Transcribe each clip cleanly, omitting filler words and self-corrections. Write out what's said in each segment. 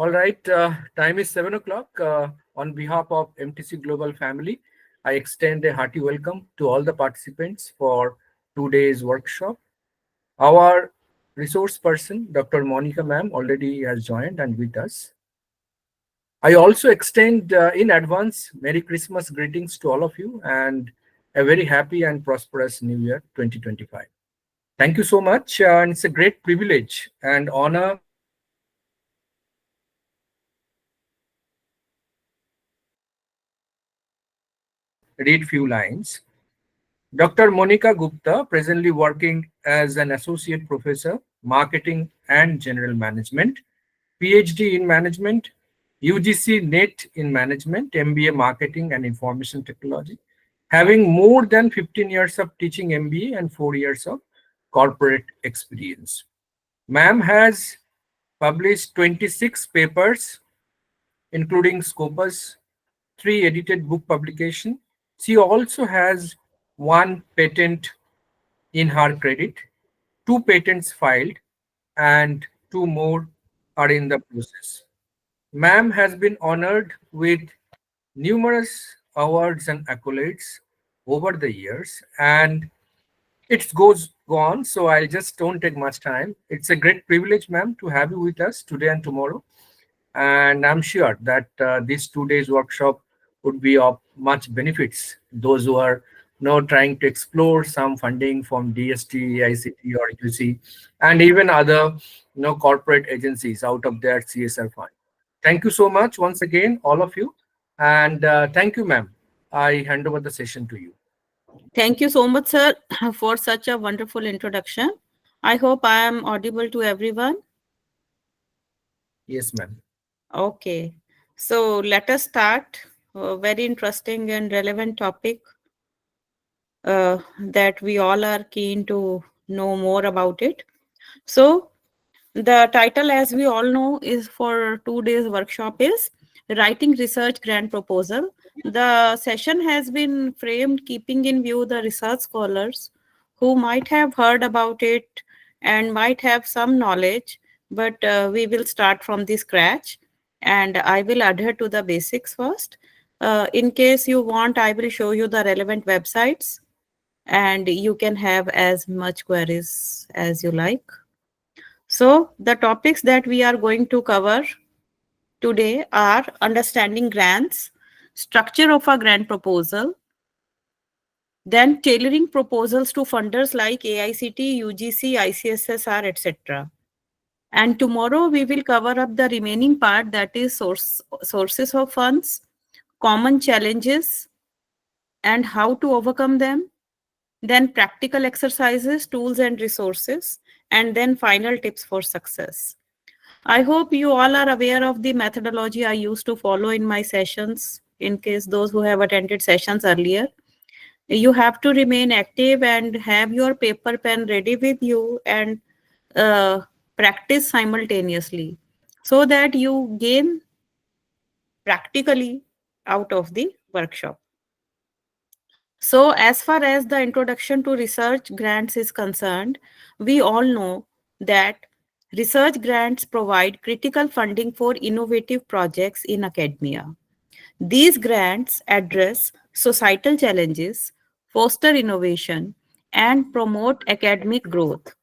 All right, time is 7 o'clock. On behalf of MTC Global family, I extend a hearty welcome to all the participants for today's workshop. Our resource person, Dr. Monika ma'am, already has joined and with us. I also extend in advance Merry Christmas greetings to all of you and a very happy and prosperous New Year 2025. Thank you so much. And it's a great privilege and honor read few lines. Dr. Monika Gupta, presently working as an associate professor, marketing and general management, PhD in management, UGC NET in management, MBA marketing and information technology, having more than 15 years of teaching MBA and 4 years of corporate experience. Ma'am has published 26 papers, including Scopus, 3 edited book publication. She also has 1 patent in her credit, 2 patents filed, and 2 more are in the process. Ma'am has been honored with numerous awards and accolades over the years, and it goes on, so I just don't take much time. It's a great privilege, ma'am, to have you with us today and tomorrow. And I'm sure that this 2 days workshop would be of much benefits. Those who are now trying to explore some funding from DST, ICT, or UC, and even other corporate agencies out of their CSR fund. Thank you so much once again, all of you, and thank you, ma'am. I hand over the session to you. Thank you so much, sir, for such a wonderful introduction. I hope I am audible to everyone. Yes, ma'am. Okay, so let us start a very interesting and relevant topic that we all are keen to know more about it. So the title, as we all know, is for 2 days workshop is Writing Research Grant Proposal. The session has been framed keeping in view the research scholars who might have heard about it and might have some knowledge, but we will start from the scratch and I will adhere to the basics first. In case you want, I will show you the relevant websites and you can have as much queries as you like. So the topics that we are going to cover today are understanding grants, structure of a grant proposal, then tailoring proposals to funders like AICTE, UGC, ICSSR, etc. And tomorrow we will cover up the remaining part, that is sources of funds, common challenges and how to overcome them, then practical exercises, tools and resources, and then final tips for success. I hope you all are aware of the methodology I used to follow in my sessions. In case those who have attended sessions earlier, you have to remain active and have your paper pen ready with you and practice simultaneously so that you gain practically out of the workshop. So as far as the introduction to research grants is concerned, we all know that research grants provide critical funding for innovative projects in academia. These grants address societal challenges, foster innovation, and promote academic growth.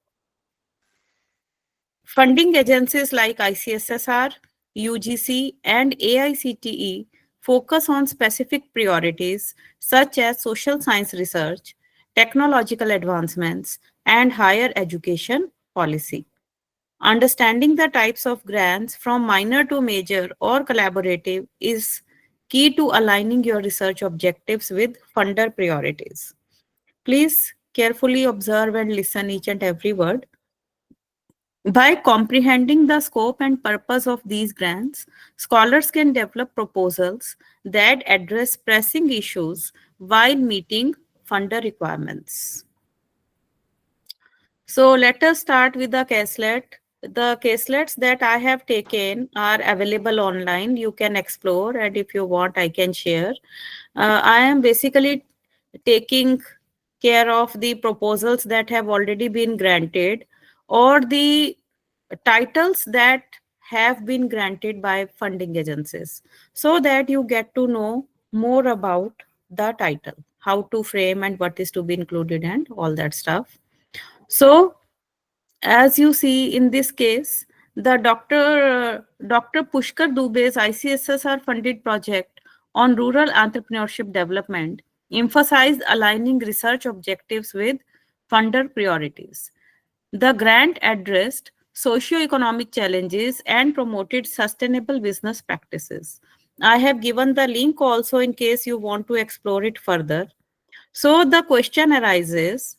Funding agencies like ICSSR, UGC, and AICTE focus on specific priorities such as social science research, technological advancements, and higher education policy. Understanding the types of grants from minor to major or collaborative is key to aligning your research objectives with funder priorities. Please carefully observe and listen each and every word. By comprehending the scope and purpose of these grants, scholars can develop proposals that address pressing issues while meeting funder requirements. So let us start with the caselet. The caselets that I have taken are available online. You can explore, and if you want, I can share. I am basically taking care of the proposals that have already been granted or the titles that have been granted by funding agencies, so that you get to know more about the title, how to frame and what is to be included and all that stuff. So as you see in this case, the Dr. Pushkar Dube's ICSSR funded project on rural entrepreneurship development emphasized aligning research objectives with funder priorities. The grant addressed socio-economic challenges and promoted sustainable business practices. I have given the link also in case you want to explore it further. So the question arises,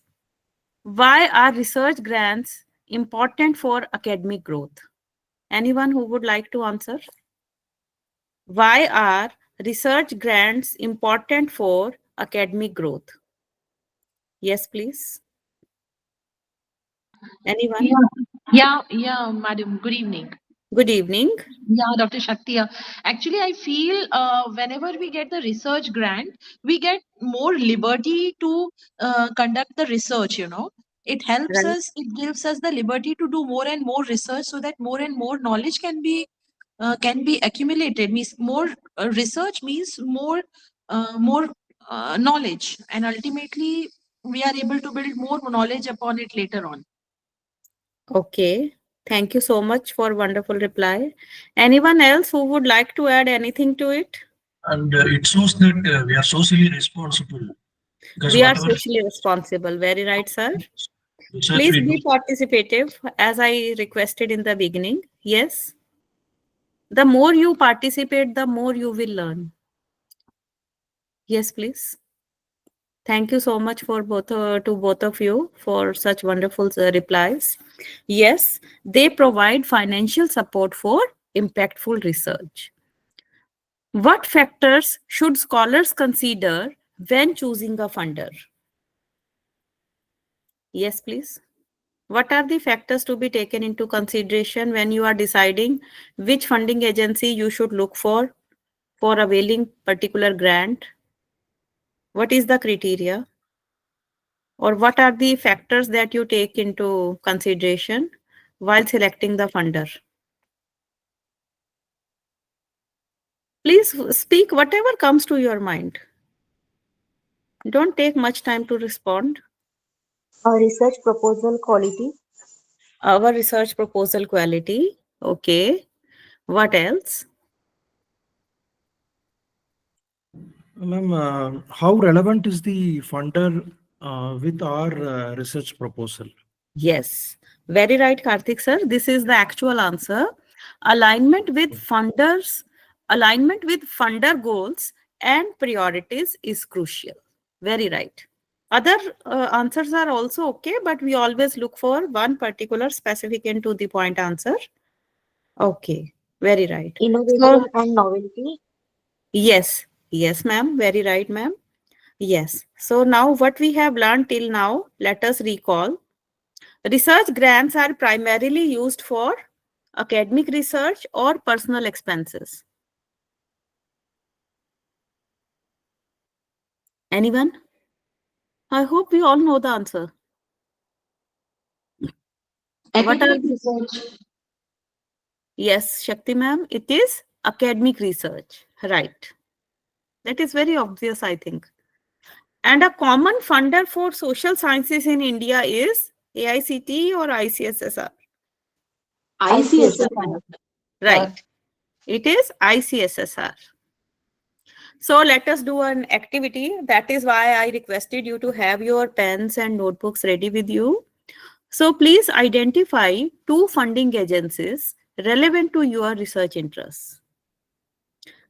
why are research grants important for academic growth? Anyone who would like to answer? Why are research grants important for academic growth? Yes, please. Anyone? Yeah, yeah, madam. Good evening. Good evening. Yeah, Dr. Shakti. Actually, I feel whenever we get the research grant, we get more liberty to conduct the research, you know. It helps Right. us, it gives us the liberty to do more and more research so that more and more knowledge can be accumulated. Means more research means more knowledge, and ultimately we are able to build more knowledge upon it later on. Okay. Thank you so much for wonderful reply. Anyone else who would like to add anything to it? And it shows that we are socially responsible because We are whatever socially responsible. Very right, sir. research Please we do, be participative as I requested in the beginning. Yes. The more you participate, the more you will learn. Yes, please. Thank you so much for both of you for such wonderful replies. Yes, they provide financial support for impactful research. What factors should scholars consider when choosing a funder? Yes, please. What are the factors to be taken into consideration when you are deciding which funding agency you should look for availing particular grant? What is the criteria? Or what are the factors that you take into consideration while selecting the funder? Please speak whatever comes to your mind. Don't take much time to respond. Research proposal quality, Our research proposal quality. Okay. What else? Ma'am, how relevant is the funder with our research proposal? Yes. Very right, Karthik sir. This is the actual answer. Alignment with funders, alignment with funder goals and priorities is crucial. Very right. Other answers are also okay, but we always look for one particular specific and to the point answer. Okay, very right. So, innovation and novelty, yes, yes, ma'am, very right, ma'am. Yes. So now what we have learned till now, let us recall. Research grants are primarily used for academic research or personal expenses. Anyone? I hope we all know the answer. What are Academic the... research. Yes, Shakti ma'am, it is academic research. Right. That is very obvious, I think. And a common funder for social sciences in India is AICTE or ICSSR. ICSSR. Right. It is ICSSR. So let us do an activity. That is why I requested you to have your pens and notebooks ready with you. So please identify two funding agencies relevant to your research interests.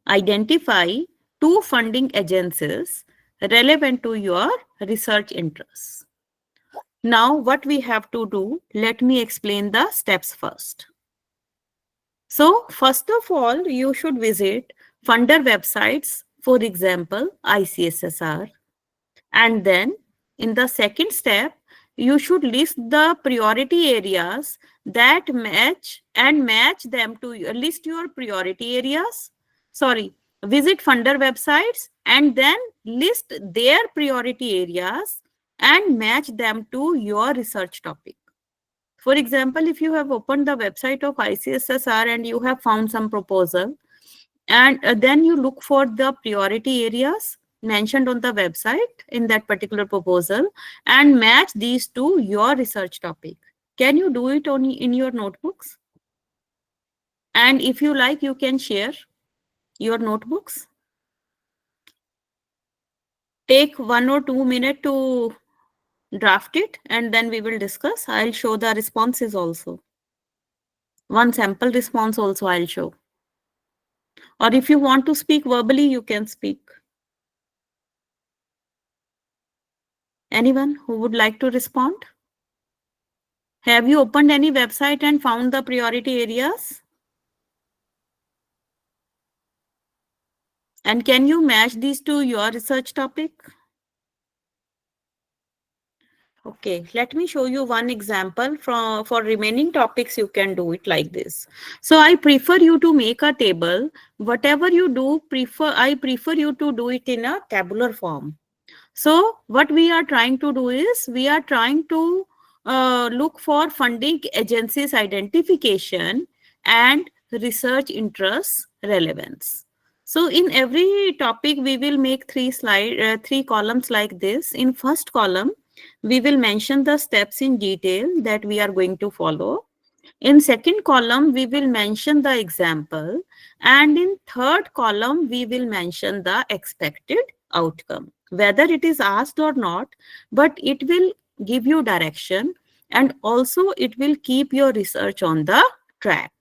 Identify two funding agencies relevant to your research interests. Now, what we have to do, let me explain the steps first. So, first of all, you should visit funder websites, for example, ICSSR. And then, in the second step, you should list the priority areas that match them to list your priority areas. Sorry, visit funder websites and then list their priority areas and match them to your research topic. For example, if you have opened the website of ICSSR and you have found some proposal, and then you look for the priority areas mentioned on the website in that particular proposal and match these to your research topic. Can you do it in your notebooks? And if you like, you can share your notebooks. Take 1 or 2 minutes to draft it, and then we will discuss. I'll show the responses also. One sample response also I'll show. Or if you want to speak verbally, you can speak. Anyone who would like to respond? Have you opened any website and found the priority areas? And can you match these to your research topic? Okay, let me show you one example for remaining topics. You can do it like this. So I prefer you to make a table. Whatever you do, I prefer you to do it in a tabular form. So what we are trying to do is we are trying to look for funding agencies identification and research interests relevance. So in every topic, we will make three columns like this. In first column, we will mention the steps in detail that we are going to follow. In second column, we will mention the example. And in third column, we will mention the expected outcome, whether it is asked or not, but it will give you direction, and also it will keep your research on the track.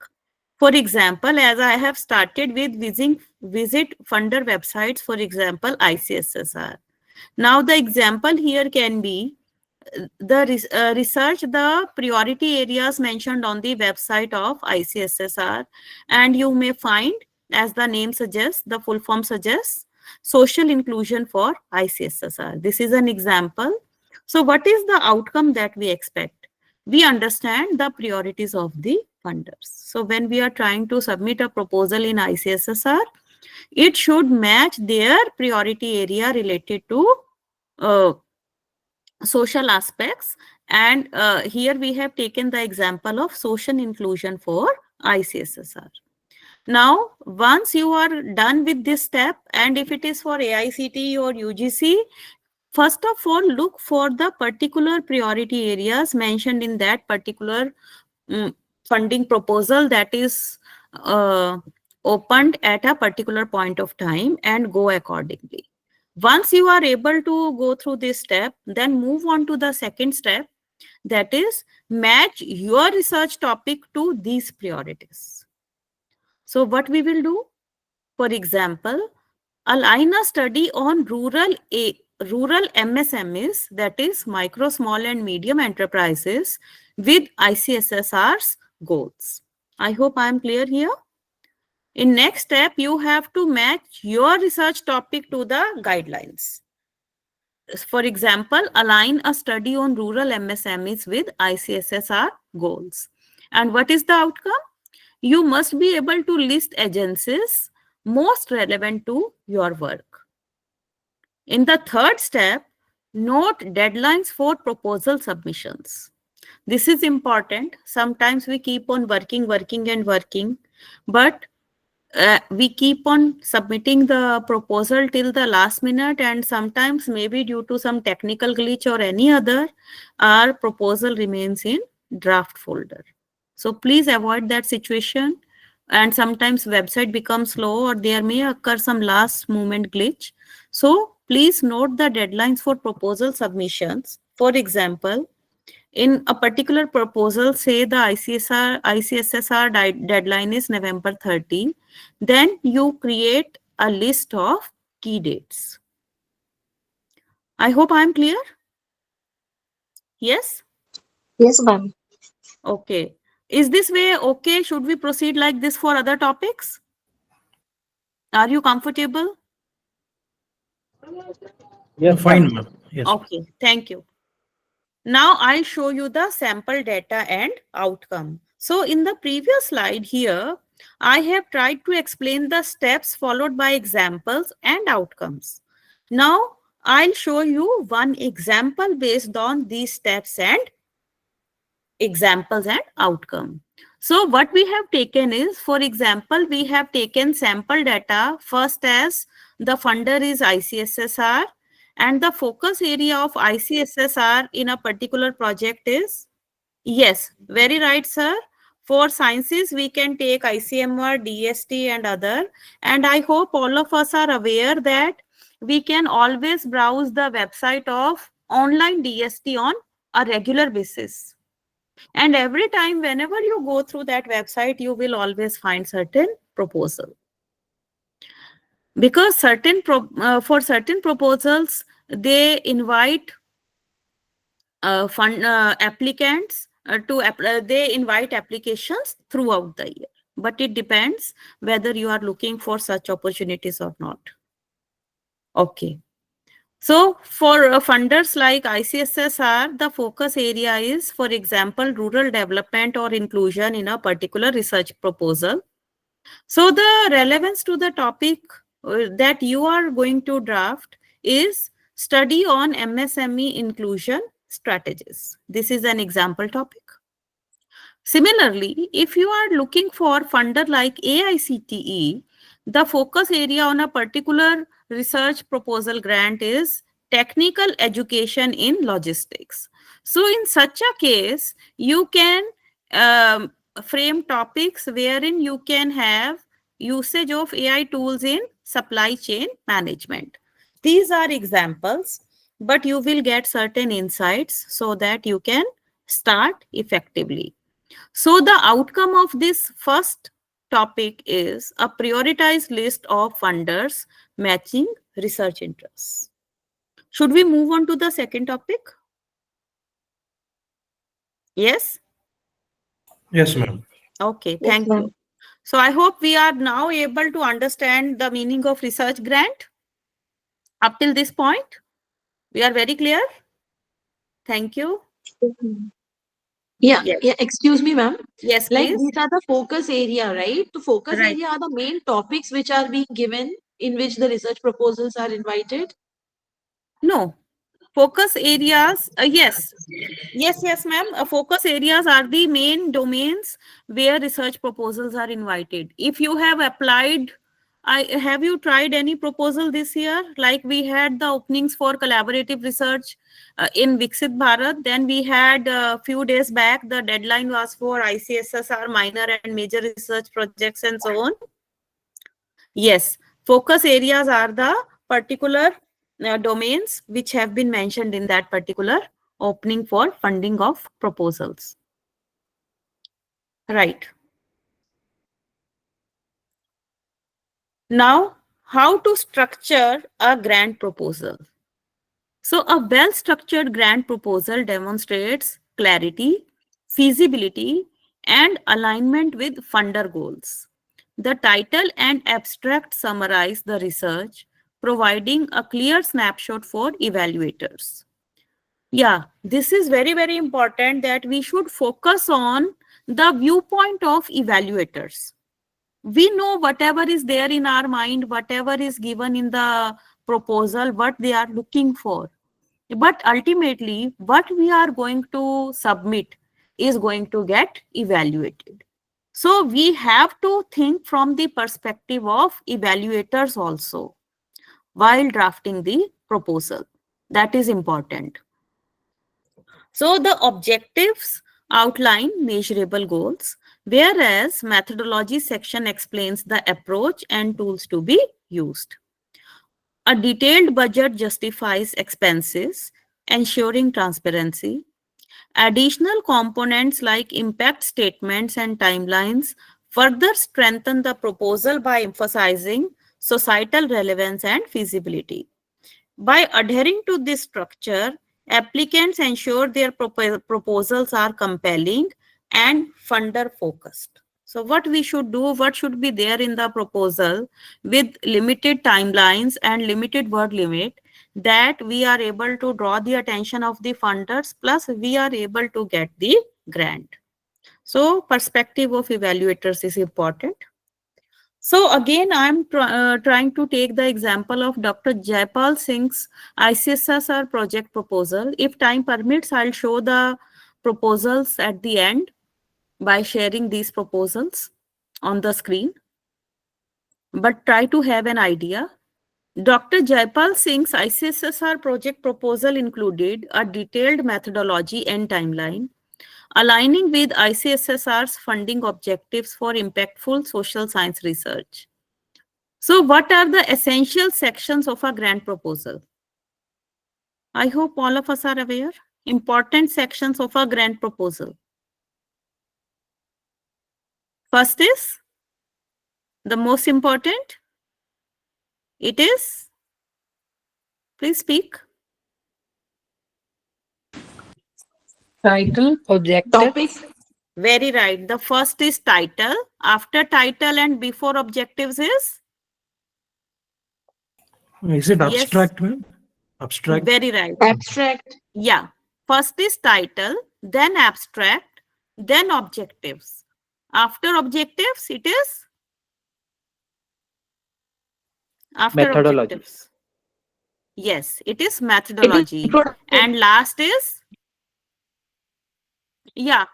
For example, as I have started with visit funder websites, for example, ICSSR. Now the example here can be the research the priority areas mentioned on the website of ICSSR, and you may find, as the name suggests, the full form suggests, social inclusion for ICSSR. This is an example. So what is the outcome that we expect? We understand the priorities of the funders. So when we are trying to submit a proposal in ICSSR, it should match their priority area related to social aspects. And here we have taken the example of social inclusion for ICSSR. Now, once you are done with this step, and if it is for AICTE or UGC, first of all, look for the particular priority areas mentioned in that particular funding proposal that is opened at a particular point of time, and go accordingly. Once you are able to go through this step, then move on to the second step, that is match your research topic to these priorities. So what we will do, for example, align a study on rural MSMEs, that is micro, small and medium enterprises, with ICSSR's goals. I hope I am clear here. In next step, you have to match your research topic to the guidelines. For example, align a study on rural MSMEs with ICSSR goals. And what is the outcome? You must be able to list agencies most relevant to your work. In the third step, note deadlines for proposal submissions. This is important. Sometimes we keep on working, but we keep on submitting the proposal till the last minute, and sometimes maybe due to some technical glitch or any other, our proposal remains in draft folder. So please avoid that situation. And sometimes website becomes slow, or there may occur some last moment glitch. So please note the deadlines for proposal submissions. For example, in a particular proposal, say the ICSSR deadline is November 30, then you create a list of key dates. I hope I am clear. Yes? Yes, ma'am. Okay. Is this way okay? Should we proceed like this for other topics? Are you comfortable? Yeah, fine, ma'am. Yes. Okay, thank you. Now I'll show you the sample data and outcome. So in the previous slide here, I have tried to explain the steps followed by examples and outcomes. Now I'll show you one example based on these steps and examples and outcome. So what we have taken is, for example, we have taken sample data first as the funder is ICSSR, and the focus area of ICSSR in a particular project is, yes, very right, sir. For sciences, we can take ICMR, DST and other. And I hope all of us are aware that we can always browse the website of online DST on a regular basis. And every time, whenever you go through that website, you will always find certain proposal. Because for certain proposals, they invite applicants they invite applications throughout the year. But it depends whether you are looking for such opportunities or not. Okay. So for funders like ICSSR, the focus area is, for example, rural development or inclusion in a particular research proposal. So the relevance to the topic that you are going to draft is study on MSME inclusion strategies. This is an example topic. Similarly, if you are looking for funder like AICTE, the focus area on a particular research proposal grant is technical education in logistics. So in such a case, you can frame topics wherein you can have usage of AI tools in supply chain management. These are examples, but you will get certain insights so that you can start effectively. So the outcome of this first topic is a prioritized list of funders matching research interests. Should we move on to the second topic? Yes? Yes, ma'am. Okay, Yes, thank ma'am. you. So I hope we are now able to understand the meaning of research grant. Up till this point, we are very clear? Thank you. Yes, ma'am. Yeah, Yes. yeah. Excuse me, ma'am. Yes, Like please. these are the focus area, right? The focus Right. area are the main topics which are being given in which the research proposals are invited. No. Focus areas, yes. Yes, ma'am. Focus areas are the main domains where research proposals are invited. If you have applied, have you tried any proposal this year? Like we had the openings for collaborative research in Viksit Bharat. Then we had a few days back, the deadline was for ICSSR minor and major research projects and so on. Yes, focus areas are the particular domains which have been mentioned in that particular opening for funding of proposals. Right. Now, how to structure a grant proposal? So a well-structured grant proposal demonstrates clarity, feasibility, and alignment with funder goals. The title and abstract summarize the research, providing a clear snapshot for evaluators. Yeah, this is very, very important that we should focus on the viewpoint of evaluators. We know whatever is there in our mind, whatever is given in the proposal, what they are looking for. But ultimately, what we are going to submit is going to get evaluated. So we have to think from the perspective of evaluators also while drafting the proposal. That is important. So the objectives outline measurable goals, whereas methodology section explains the approach and tools to be used. A detailed budget justifies expenses, ensuring transparency. Additional components like impact statements and timelines further strengthen the proposal by emphasizing societal relevance and feasibility. By adhering to this structure, applicants ensure their proposals are compelling and funder focused. So what we should do, what should be there in the proposal with limited timelines and limited word limit, that we are able to draw the attention of the funders, plus we are able to get the grant. So perspective of evaluators is important. So again, I'm trying to take the example of Dr. Jaipal Singh's ICSSR project proposal. If time permits, I'll show the proposals at the end by sharing these proposals on the screen. But try to have an idea. Dr. Jaipal Singh's ICSSR project proposal included a detailed methodology and timeline, aligning with ICSSR's funding objectives for impactful social science research. So what are the essential sections of a grant proposal? I hope all of us are aware. Important sections of a grant proposal. First is the most important. It is, please speak. Title, objectives. Topic. Very right. The first is title. After title and before objectives is? Is it Yes. abstract, ma'am? Abstract. Very right. Abstract. Yeah. First is title, then abstract, then objectives. After objectives, it is? After Methodology. objectives. Yes, it is methodology. And last is? Yeah.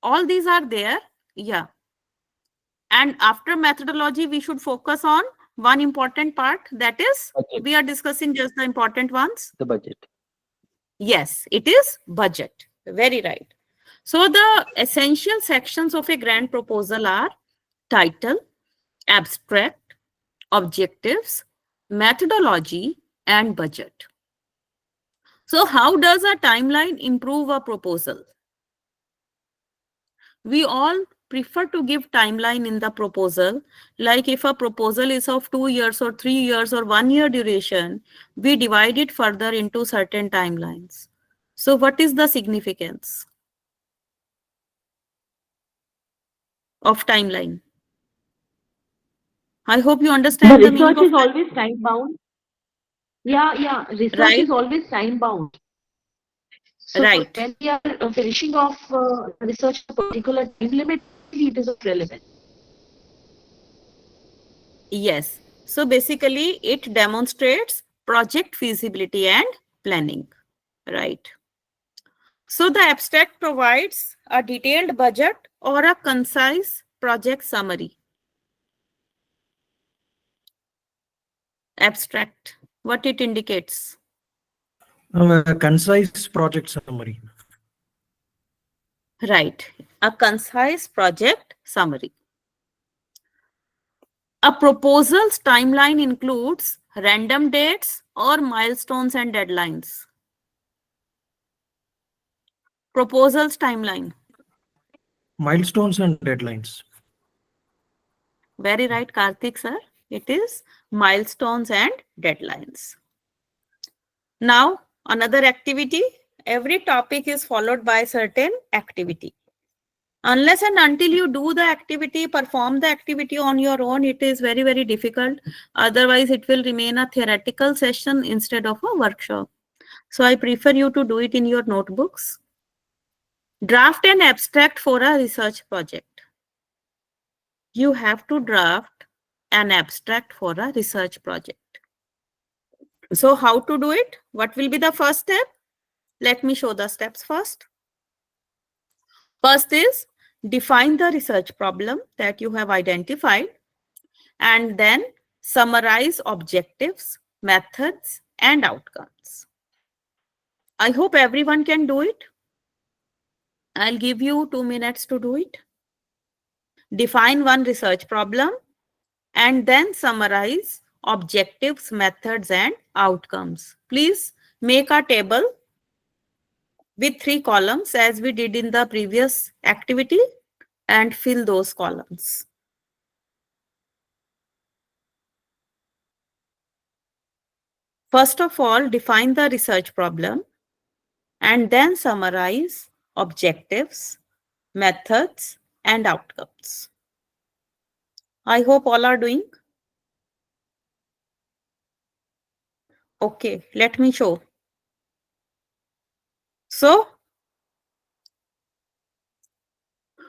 All these are there. Yeah. And after methodology, we should focus on one important part, that is, Budget. we are discussing just the important ones. The budget. Yes, it is budget. Very right. So the essential sections of a grant proposal are title, abstract, objectives, methodology, and budget. So how does a timeline improve a proposal? We all prefer to give timeline in the proposal. Like if a proposal is of 2 years or 3 years or 1 year duration, we divide it further into certain timelines. So what is the significance of timeline? I hope you understand The the meaning research of is always time bound. Yeah, research Right. is always time bound. So Right. when we are finishing off research a particular time limit, it is of relevance. Yes. So basically it demonstrates project feasibility and planning. Right. So the abstract provides a detailed budget or a concise project summary. Abstract, what it indicates? A concise project summary. Right, a concise project summary. A proposal's timeline includes random dates or milestones and deadlines. Proposal's timeline. Milestones and deadlines. Very right, Karthik sir. It is milestones and deadlines. Now, another activity. Every topic is followed by certain activity. Unless and until you do the activity, perform the activity on your own, it is very, very difficult. Otherwise, it will remain a theoretical session instead of a workshop. So I prefer you to do it in your notebooks. Draft an abstract for a research project. You have to draft an abstract for a research project. So how to do it? What will be the first step? Let me show the steps first. First is define the research problem that you have identified and then summarize objectives, methods, and outcomes. I hope everyone can do it. I'll give you 2 minutes to do it. Define one research problem and then summarize objectives, methods, and outcomes. Please make a table with 3 columns as we did in the previous activity and fill those columns. First of all, define the research problem and then summarize objectives, methods, and outcomes. I hope all are doing. Okay, let me show. So,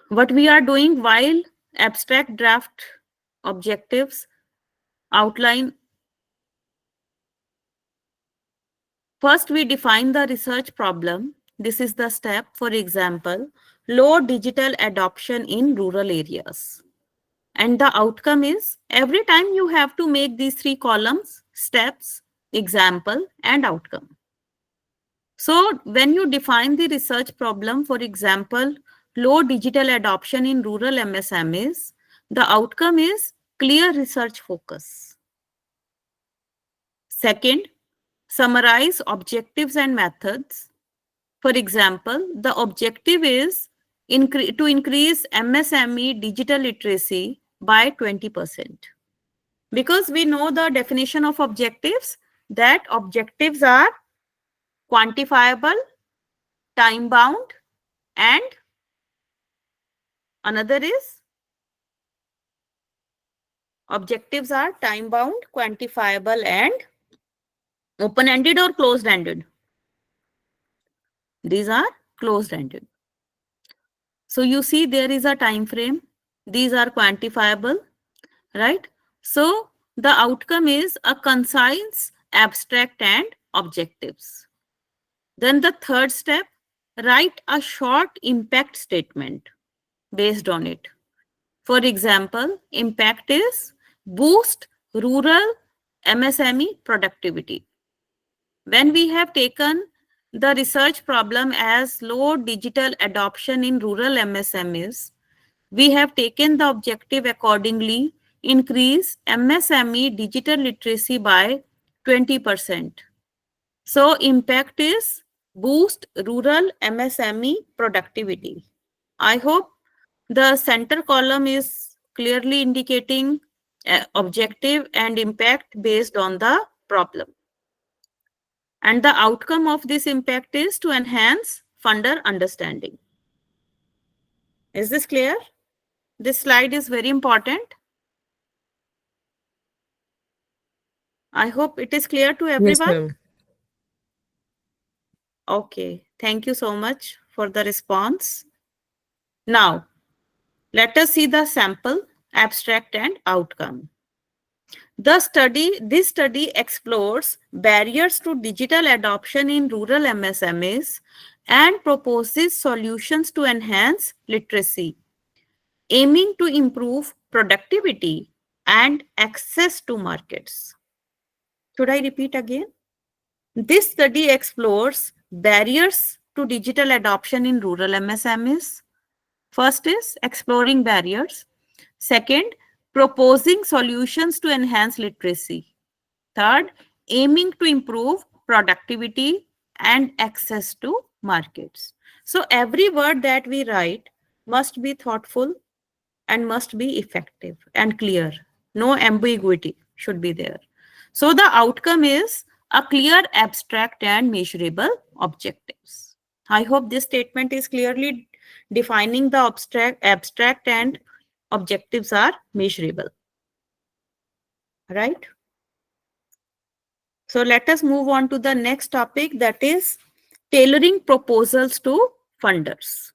what we are doing while abstract draft objectives outline. First, we define the research problem This is the step. For example, low digital adoption in rural areas. And the outcome is every time you have to make these 3 columns, steps, example, and outcome. So when you define the research problem, for example, low digital adoption in rural MSMEs, the outcome is clear research focus. Second, summarize objectives and methods. For example, the objective is to increase MSME digital literacy by 20%. Because we know the definition of objectives, that objectives are quantifiable, time bound, and another is objectives are time bound, quantifiable, and open-ended or closed-ended. These are closed-ended. So you see there is a time frame. These are quantifiable, right? So the outcome is a concise, abstract, and objectives. Then the third step, write a short impact statement based on it. For example, impact is boost rural MSME productivity. When we have taken the research problem as low digital adoption in rural MSMEs, we have taken the objective accordingly, increase MSME digital literacy by 20%. So impact is boost rural MSME productivity. I hope the center column is clearly indicating objective and impact based on the problem. And the outcome of this impact is to enhance funder understanding. Is this clear? This slide is very important. I hope it is clear to everyone. Yes, ma'am. Okay, thank you so much for the response. Now, let us see the sample, abstract, and outcome. This study explores barriers to digital adoption in rural MSMEs and proposes solutions to enhance literacy, aiming to improve productivity and access to markets. Should I repeat again? This study explores barriers to digital adoption in rural MSMEs. First is exploring barriers. Second, proposing solutions to enhance literacy. Third, aiming to improve productivity and access to markets. So every word that we write must be thoughtful and must be effective and clear. No ambiguity should be there. So the outcome is a clear, abstract, and measurable objectives. I hope this statement is clearly defining the abstract and objectives are measurable. Right? So let us move on to the next topic, that is tailoring proposals to funders.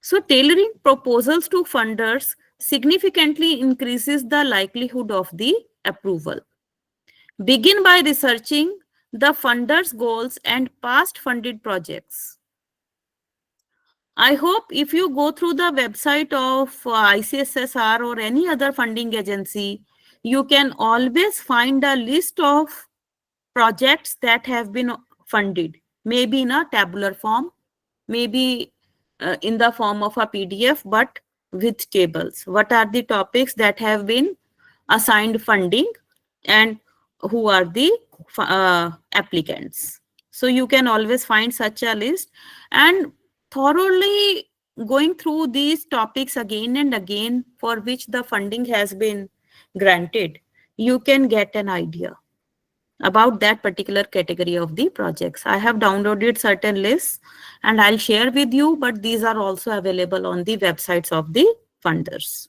So tailoring proposals to funders significantly increases the likelihood of the approval. Begin by researching the funders' goals and past funded projects. I hope if you go through the website of ICSSR or any other funding agency, you can always find a list of projects that have been funded, maybe in a tabular form, maybe in the form of a PDF, but with tables. What are the topics that have been assigned funding and who are the applicants? So you can always find such a list, and thoroughly going through these topics again and again for which the funding has been granted, you can get an idea about that particular category of the projects. I have downloaded certain lists and I'll share with you, but these are also available on the websites of the funders.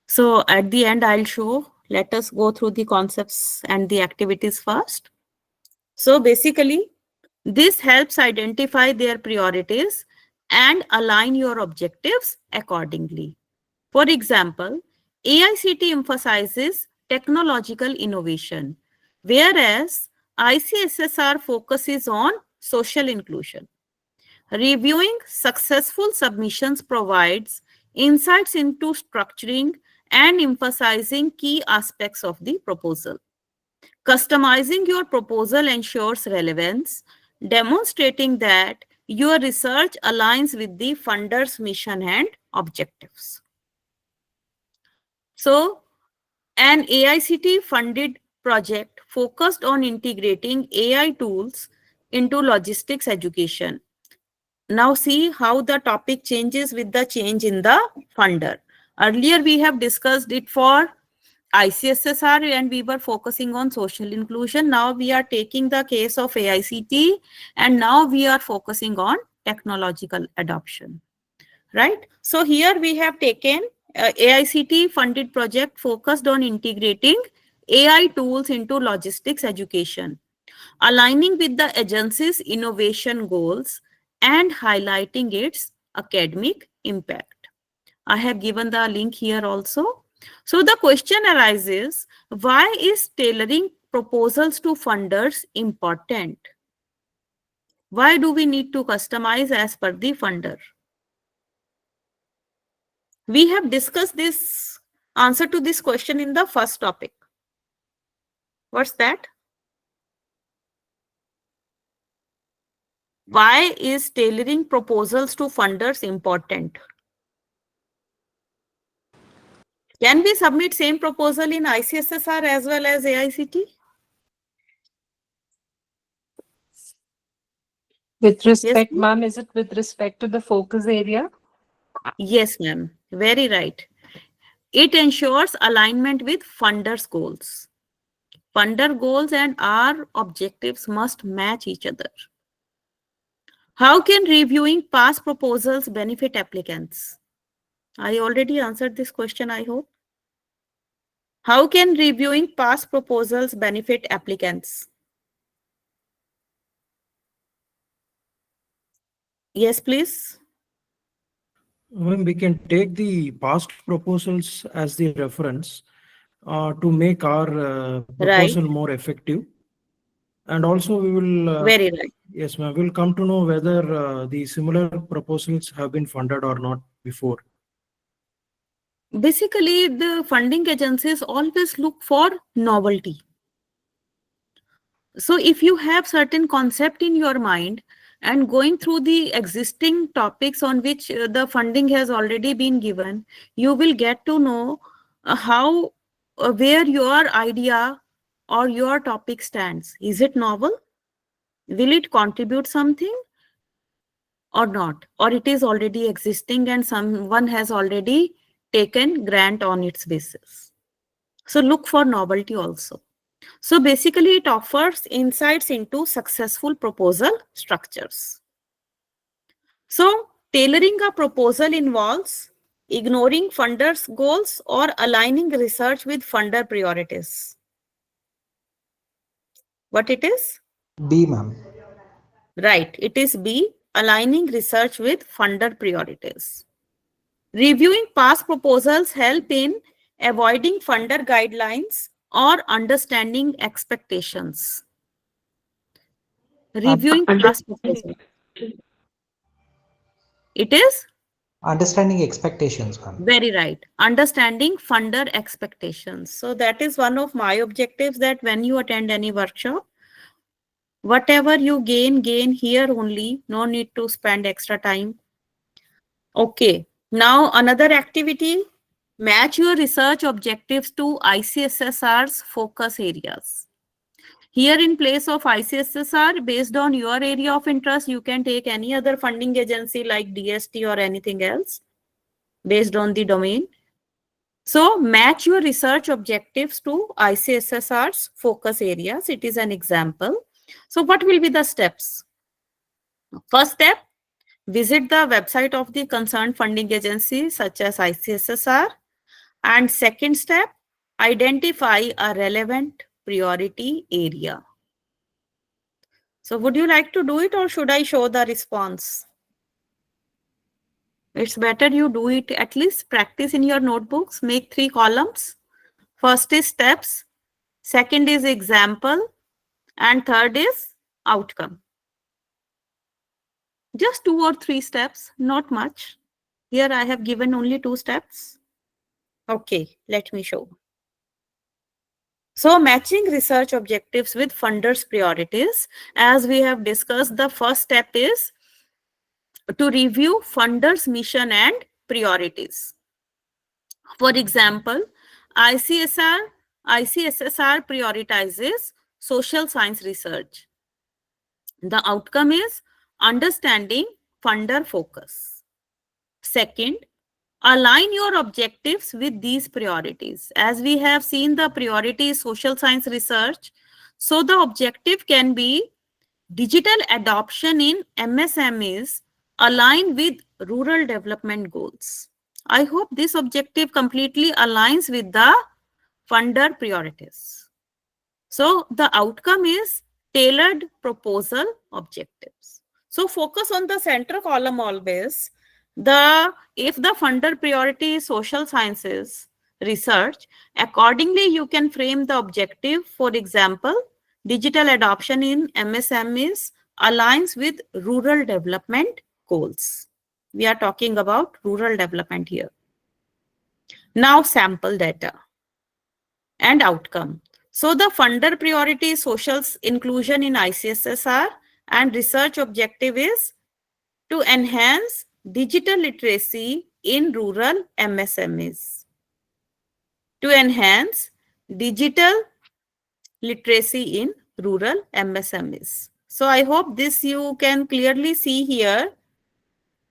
So at the end, I'll show, let us go through the concepts and the activities first. So basically, this helps identify their priorities and align your objectives accordingly. For example, AICTE emphasizes technological innovation, whereas ICSSR focuses on social inclusion. Reviewing successful submissions provides insights into structuring and emphasizing key aspects of the proposal. Customizing your proposal ensures relevance, demonstrating that your research aligns with the funder's mission and objectives. So, an AICTE funded project focused on integrating AI tools into logistics education. Now see how the topic changes with the change in the funder. Earlier we have discussed it for ICSSR and we were focusing on social inclusion. Now we are taking the case of AICTE and now we are focusing on technological adoption. Right? So here we have taken AICTE funded project focused on integrating AI tools into logistics education, aligning with the agency's innovation goals and highlighting its academic impact. I have given the link here also. So the question arises, why is tailoring proposals to funders important? Why do we need to customize as per the funder? We have discussed this answer to this question in the first topic. What's that? Why is tailoring proposals to funders important? Can we submit same proposal in ICSSR as well as AICTE? With respect, Yes, ma'am, is it with respect to the focus area? yes, ma'am. Very right. It ensures alignment with funders' goals. Funder goals and our objectives must match each other. How can reviewing past proposals benefit applicants? I already answered this question, I hope. How can reviewing past proposals benefit applicants? Yes, please. When we can take the past proposals as the reference to make our proposal more effective. And also we will, Very right. yes ma'am, we'll come to know whether the similar proposals have been funded or not before. Basically, the funding agencies always look for novelty. So if you have certain concept in your mind and going through the existing topics on which the funding has already been given, you will get to know how, where your idea or your topic stands. Is it novel? Will it contribute something or not? Or it is already existing and someone has already taken grant on its basis. So look for novelty also. So basically it offers insights into successful proposal structures. So tailoring a proposal involves ignoring funders' goals or aligning research with funder priorities. What it is? B, ma'am. Right, it is B, aligning research with funder priorities. Reviewing past proposals help in avoiding funder guidelines or understanding expectations. Reviewing past proposals. It is? Understanding expectations, ma'am. Very right. Understanding funder expectations. So that is one of my objectives, that when you attend any workshop, whatever you gain here only. No need to spend extra time. Okay. Now another activity, match your research objectives to ICSSR's focus areas. Here in place of ICSSR, based on your area of interest, you can take any other funding agency like DST or anything else based on the domain. So match your research objectives to ICSSR's focus areas. It is an example. So what will be the steps? First step, visit the website of the concerned funding agency such as ICSSR. And second step, identify a relevant priority area. So would you like to do it or should I show the response? It's better you do it, at least practice in your notebooks. Make 3 columns. First is steps, second is example, and third is outcome. Just 2 or 3 steps, not much. Here I have given only 2 steps. Okay, let me show. So matching research objectives with funders' priorities. As we have discussed, the first step is to review funders' mission and priorities. For example, ICSSR prioritizes social science research. The outcome is understanding funder focus. Second, align your objectives with these priorities. As we have seen, the priority is social science research. So the objective can be digital adoption in MSMEs aligned with rural development goals. I hope this objective completely aligns with the funder priorities. So the outcome is tailored proposal objectives. So focus on the center column always. If the funder priority is social sciences research, accordingly you can frame the objective. For example, digital adoption in MSMEs aligns with rural development goals. We are talking about rural development here. Now sample data and outcome. So the funder priority is social inclusion in ICSSR, and research objective is to enhance digital literacy in rural MSMEs. To enhance digital literacy in rural MSMEs. So I hope this you can clearly see here,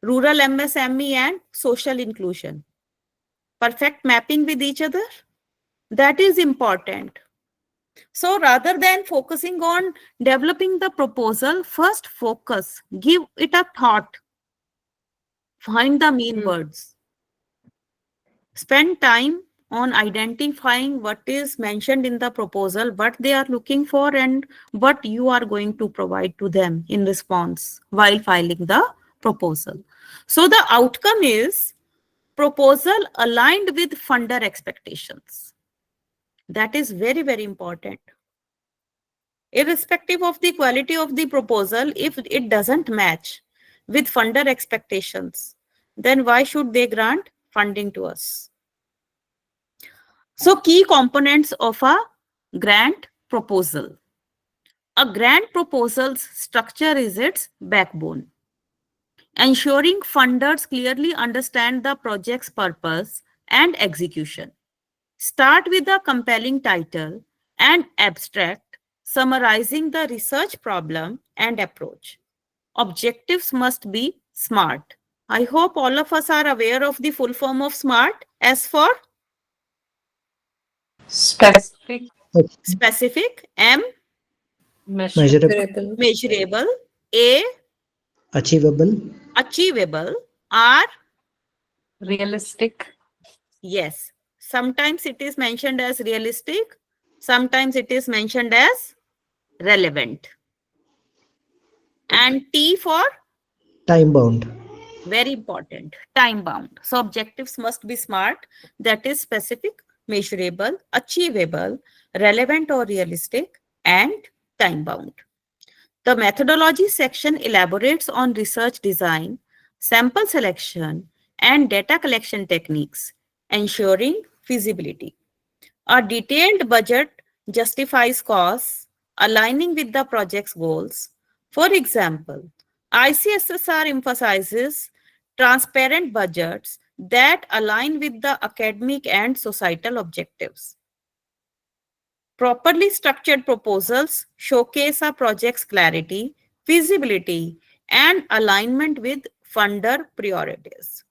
rural MSME and social inclusion. Perfect mapping with each other. That is important. So rather than focusing on developing the proposal, first focus, give it a thought, find the main words, spend time on identifying what is mentioned in the proposal, what they are looking for, and what you are going to provide to them in response while filing the proposal. So the outcome is proposal aligned with funder expectations. That is very, very important. Irrespective of the quality of the proposal, if it doesn't match with funder expectations, then why should they grant funding to us? So key components of a grant proposal. A grant proposal's structure is its backbone. Ensuring funders clearly understand the project's purpose and execution. Start with a compelling title and abstract summarizing the research problem and approach. Objectives must be SMART. I hope all of us are aware of the full form of SMART. S for Specific, specific, M Measurable, measurable, A achievable, achievable, R realistic, yes. Sometimes it is mentioned as realistic, sometimes it is mentioned as relevant. And T for time bound. very important, time bound. So objectives must be SMART, that is specific, measurable, achievable, relevant or realistic, and time bound. The methodology section elaborates on research design, sample selection, and data collection techniques, ensuring feasibility. A detailed budget justifies costs, aligning with the project's goals. For example, ICSSR emphasizes transparent budgets that align with the academic and societal objectives. Properly structured proposals showcase a project's clarity, feasibility, and alignment with funder priorities.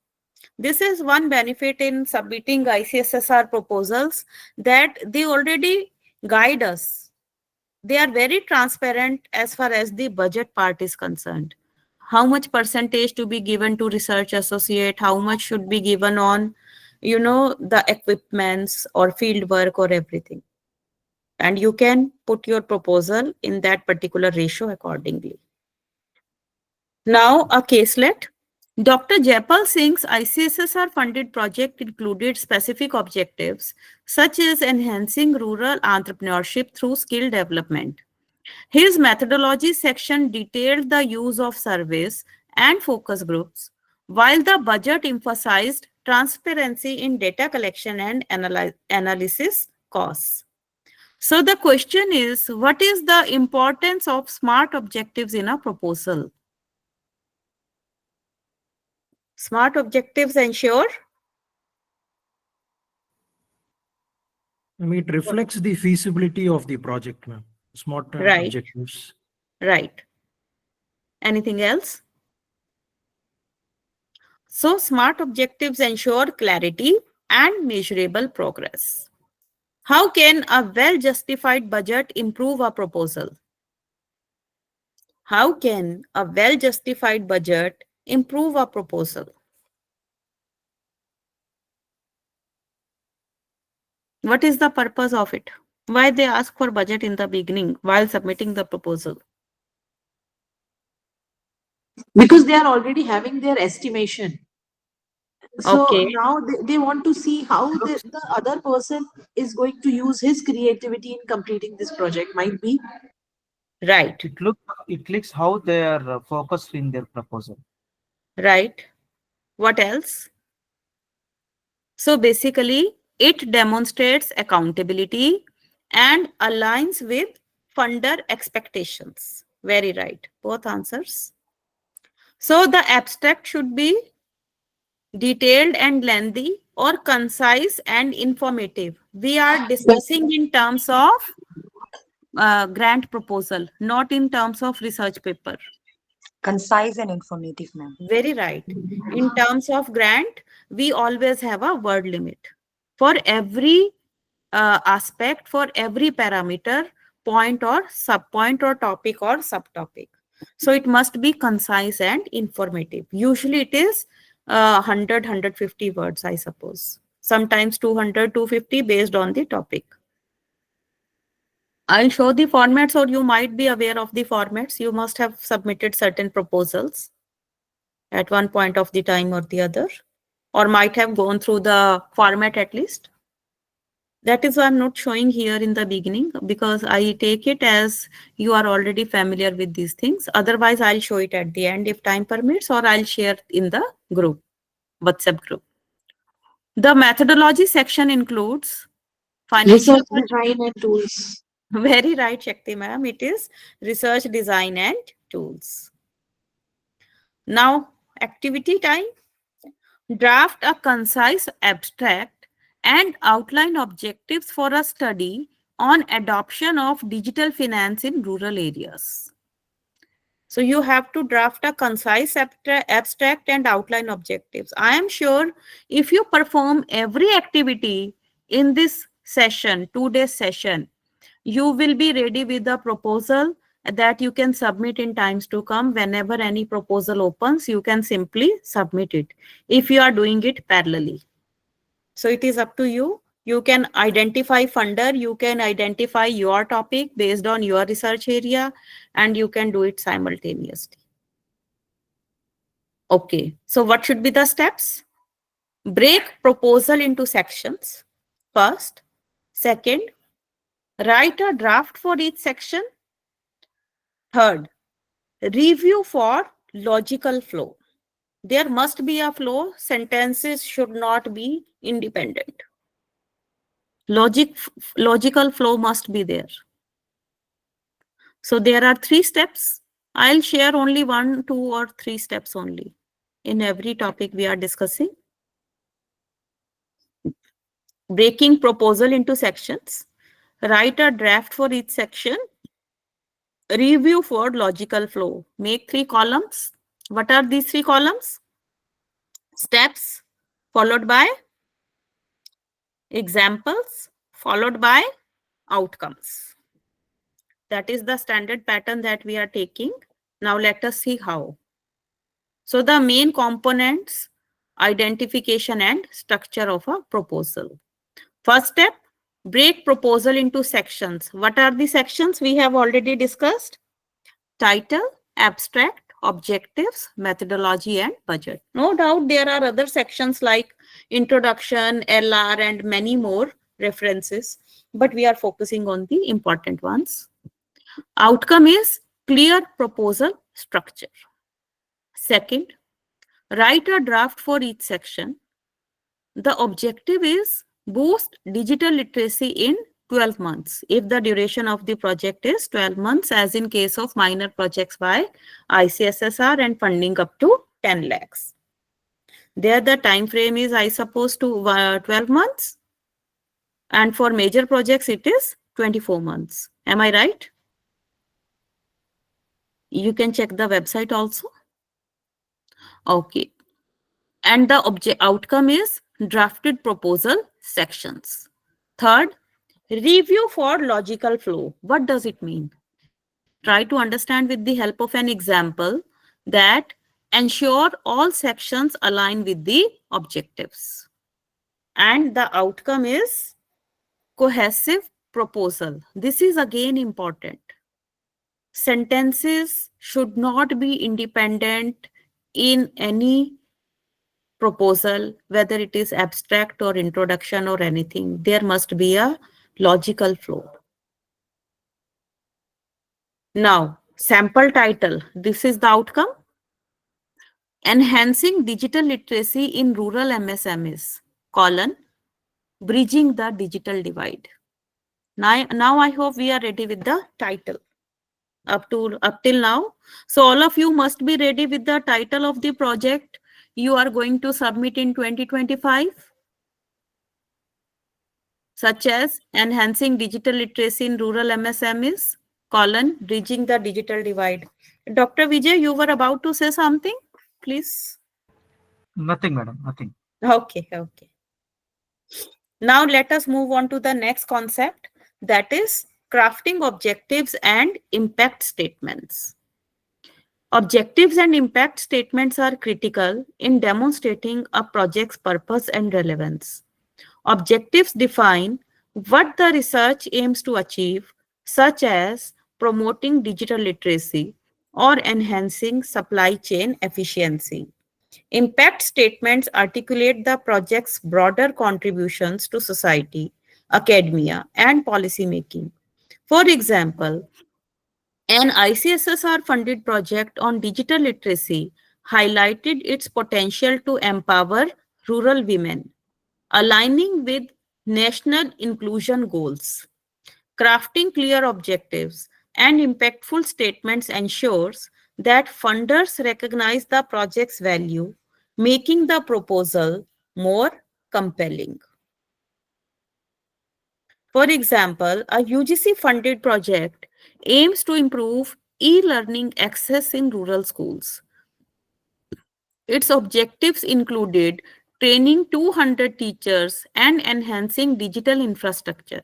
This is one benefit in submitting ICSSR proposals, that they already guide us. They are very transparent as far as the budget part is concerned. How much percentage to be given to research associate, how much should be given on, the equipments or field work or everything. And you can put your proposal in that particular ratio accordingly. Now a caselet. Dr. Jaipal Singh's ICSSR funded project included specific objectives such as enhancing rural entrepreneurship through skill development. His methodology section detailed the use of surveys and focus groups, while the budget emphasized transparency in data collection and analysis costs. So the question is, what is the importance of SMART objectives in a proposal? SMART objectives ensure? I mean, it reflects the feasibility of the project, ma'am. SMART Right. objectives. Right. Anything else? So SMART objectives ensure clarity and measurable progress. How can a well-justified budget improve a proposal? How can a well-justified budget improve a proposal? What is the purpose of it? Why they ask for budget in the beginning while submitting the proposal? Because they are already having their estimation. So Okay. now they want to see how the other person is going to use his creativity in completing this project. Might be. Right. It looks how they are focused in their proposal. Right. What else? So basically, it demonstrates accountability and aligns with funder expectations. Very right. Both answers. So the abstract should be detailed and lengthy or concise and informative. We are discussing in terms of grant proposal, not in terms of research paper. Concise and informative, ma'am. Very right. In terms of grant, we always have a word limit. For every aspect, for every parameter, point or subpoint or topic or subtopic. So it must be concise and informative. Usually it is 100, 150 words, I suppose. Sometimes 200, 250 based on the topic. I'll show the formats, or you might be aware of the formats. You must have submitted certain proposals at one point of the time or the other, or might have gone through the format at least. That is why I'm not showing here in the beginning, because I take it as you are already familiar with these things. Otherwise, I'll show it at the end if time permits, or I'll share in the group, WhatsApp group. The methodology section includes financial Research design and tools. Very right, Shakti ma'am. It is research design and tools. Now, activity time. Draft a concise abstract and outline objectives for a study on adoption of digital finance in rural areas. So you have to draft a concise abstract and outline objectives. I am sure if you perform every activity in this session, 2-day session, you will be ready with the proposal that you can submit in times to come. Whenever any proposal opens, you can simply submit it if you are doing it parallelly. So it is up to you. You can identify funder, you can identify your topic based on your research area, and you can do it simultaneously. Okay, so what should be the steps? Break proposal into sections. First. Second, write a draft for each section. Third, review for logical flow. There must be a flow. Sentences should not be independent. Logical flow must be there. So there are 3 steps. I'll share only 1, 2, or 3 steps only in every topic we are discussing. Breaking proposal into sections. Write a draft for each section. Review for logical flow. Make 3 columns. What are these 3 columns? Steps, followed by examples, followed by outcomes. That is the standard pattern that we are taking. Now let us see how. So the main components, identification and structure of a proposal. First step, break proposal into sections. What are the sections we have already discussed? Title, abstract, objectives, methodology, and budget. No doubt there are other sections like introduction, LR, and many more references, but we are focusing on the important ones. Outcome is clear proposal structure. Second, write a draft for each section. The objective is boost digital literacy in 12 months. If the duration of the project is 12 months, as in case of minor projects by ICSSR and funding up to 10 lakhs. There the time frame is, I suppose, to 12 months. And for major projects, it is 24 months. Am I right? You can check the website also. Okay. And the outcome is drafted proposal sections. Third, review for logical flow. What does it mean? Try to understand with the help of an example that ensure all sections align with the objectives. And the outcome is cohesive proposal. This is again important. Sentences should not be independent in any proposal, whether it is abstract or introduction or anything. There must be a logical flow. Now, sample title. This is the outcome. Enhancing digital literacy in rural MSMEs, bridging the digital divide. Now I hope we are ready with the title. Up till now. So all of you must be ready with the title of the project you are going to submit in 2025, such as enhancing digital literacy in rural MSMEs, bridging the digital divide. Dr. Vijay, you were about to say something, please. Nothing, madam, nothing. Okay. Now let us move on to the next concept, that is crafting objectives and impact statements. Objectives and impact statements are critical in demonstrating a project's purpose and relevance. Objectives define what the research aims to achieve, such as promoting digital literacy or enhancing supply chain efficiency. Impact statements articulate the project's broader contributions to society, academia, and policymaking. For example, an ICSSR funded project on digital literacy highlighted its potential to empower rural women, aligning with national inclusion goals. Crafting clear objectives and impactful statements ensures that funders recognize the project's value, making the proposal more compelling. For example, a UGC-funded project aims to improve e-learning access in rural schools. Its objectives included training 200 teachers and enhancing digital infrastructure,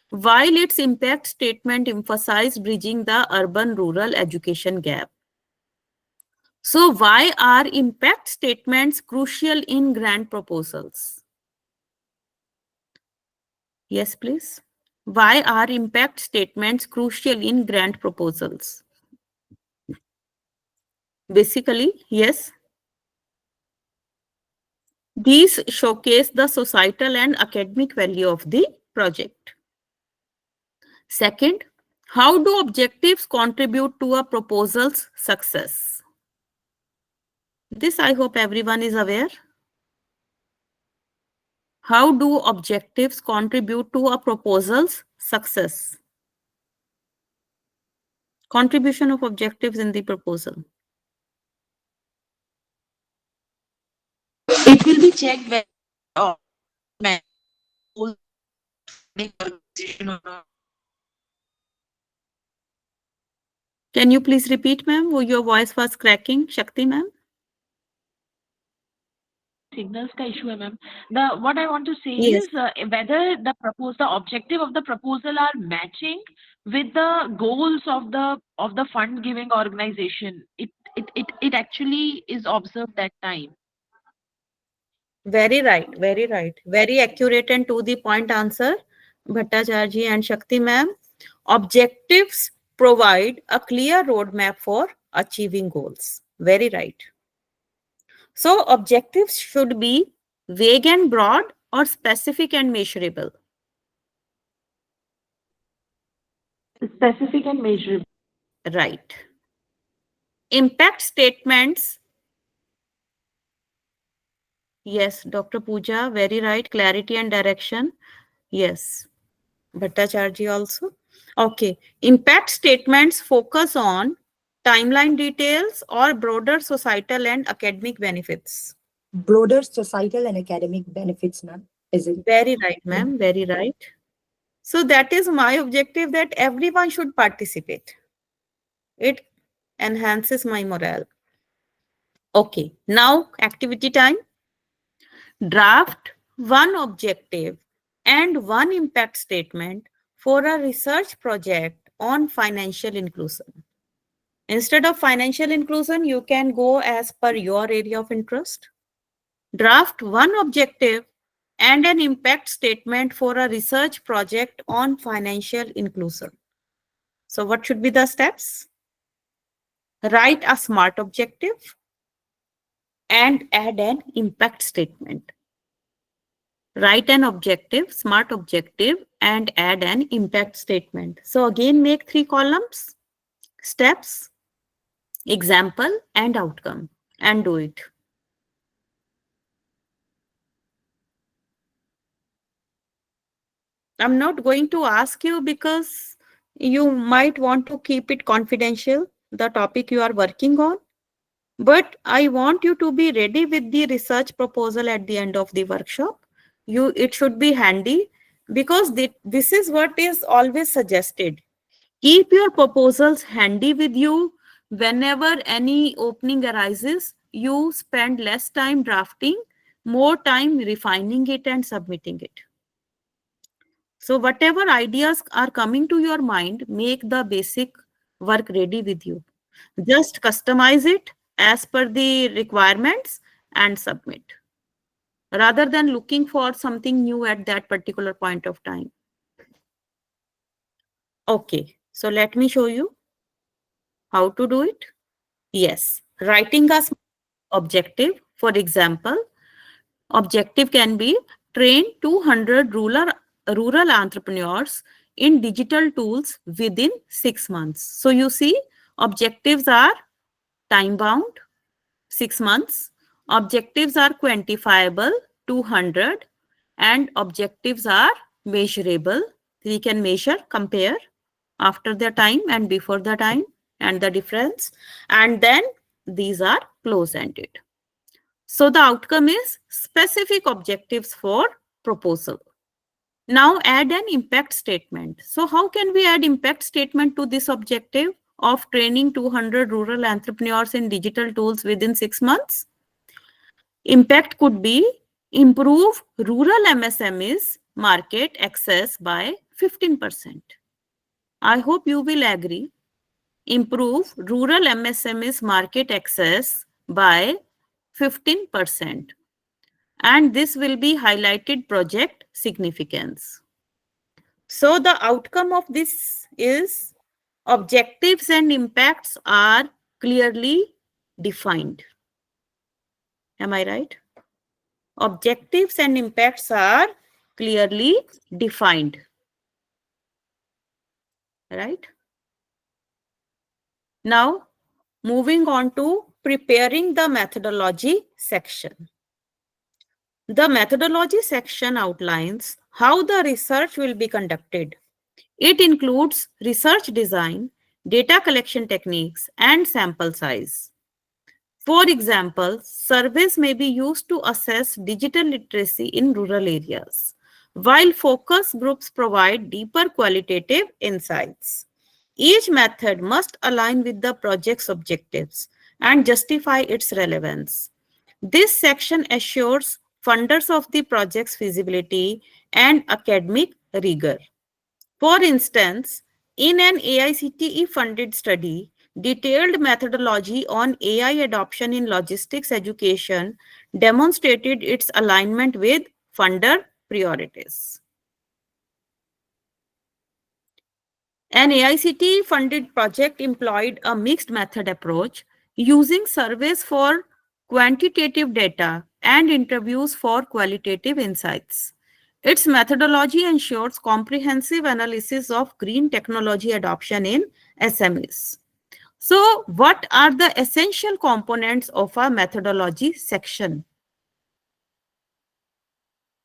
while its impact statement emphasized bridging the urban-rural education gap. So, why are impact statements crucial in grant proposals? Yes, please. Why are impact statements crucial in grant proposals? Basically, yes. These showcase the societal and academic value of the project. Second, how do objectives contribute to a proposal's success? This I hope everyone is aware. How do objectives contribute to a proposal's success? Contribution of objectives in the proposal. It will be checked whether organization or not. Can you please repeat, ma'am? Your voice was cracking. Shakti, ma'am? Signals ka issue hai, ma'am. What I want to say Yes. is whether the objective of the proposal are matching with the goals of the fund giving organization. It actually is observed that time. Very right, very right. Very accurate and to the point answer, Bhattacharya and Shakti ma'am. Objectives provide a clear roadmap for achieving goals. Very right. So objectives should be vague and broad or specific and measurable. Specific and measurable. Right. Impact statements Yes, Dr. Pooja, very right. Clarity and direction. Yes. Bhattacharji also. Okay. Impact statements focus on timeline details or broader societal and academic benefits. Broader societal and academic benefits, ma'am. Is it? Very right, ma'am. Very right. So that is my objective, that everyone should participate. It enhances my morale. Okay. Now activity time. Draft one objective and one impact statement for a research project on financial inclusion. Instead of financial inclusion, you can go as per your area of interest. Draft one objective and an impact statement for a research project on financial inclusion. So what should be the steps? Write a SMART objective and add an impact statement. Write an objective, SMART objective, and add an impact statement. So again, make 3 columns: steps, example, and outcome, and do it. I'm not going to ask you because you might want to keep it confidential, the topic you are working on. But I want you to be ready with the research proposal at the end of the workshop. It should be handy, because this is what is always suggested. Keep your proposals handy with you. Whenever any opening arises, you spend less time drafting, more time refining it and submitting it. So whatever ideas are coming to your mind, make the basic work ready with you. Just customize it as per the requirements and submit, rather than looking for something new at that particular point of time. Okay, so let me show you how to do it. Yes, writing a objective. For example, objective can be train 200 rural entrepreneurs in digital tools within 6 months. So you see, objectives are time bound, 6 months. Objectives are quantifiable, 200, and objectives are measurable. We can measure, compare after the time and before the time and the difference. And then these are close-ended. So the outcome is specific objectives for proposal. Now add an impact statement. So how can we add impact statement to this objective of training 200 rural entrepreneurs in digital tools within 6 months? Impact could be improve rural MSMEs market access by 15%. I hope you will agree. Improve rural MSMEs market access by 15%. And this will be highlighted project significance. So the outcome of this is objectives and impacts are clearly defined. Am I right? Objectives and impacts are clearly defined. Right? Now, moving on to preparing the methodology section. The methodology section outlines how the research will be conducted. It includes research design, data collection techniques, and sample size. For example, surveys may be used to assess digital literacy in rural areas, while focus groups provide deeper qualitative insights. Each method must align with the project's objectives and justify its relevance. This section assures funders of the project's feasibility and academic rigor. For instance, in an AICTE funded study, detailed methodology on AI adoption in logistics education demonstrated its alignment with funder priorities. An AICTE funded project employed a mixed method approach using surveys for quantitative data and interviews for qualitative insights. Its methodology ensures comprehensive analysis of green technology adoption in SMEs. So, what are the essential components of a methodology section?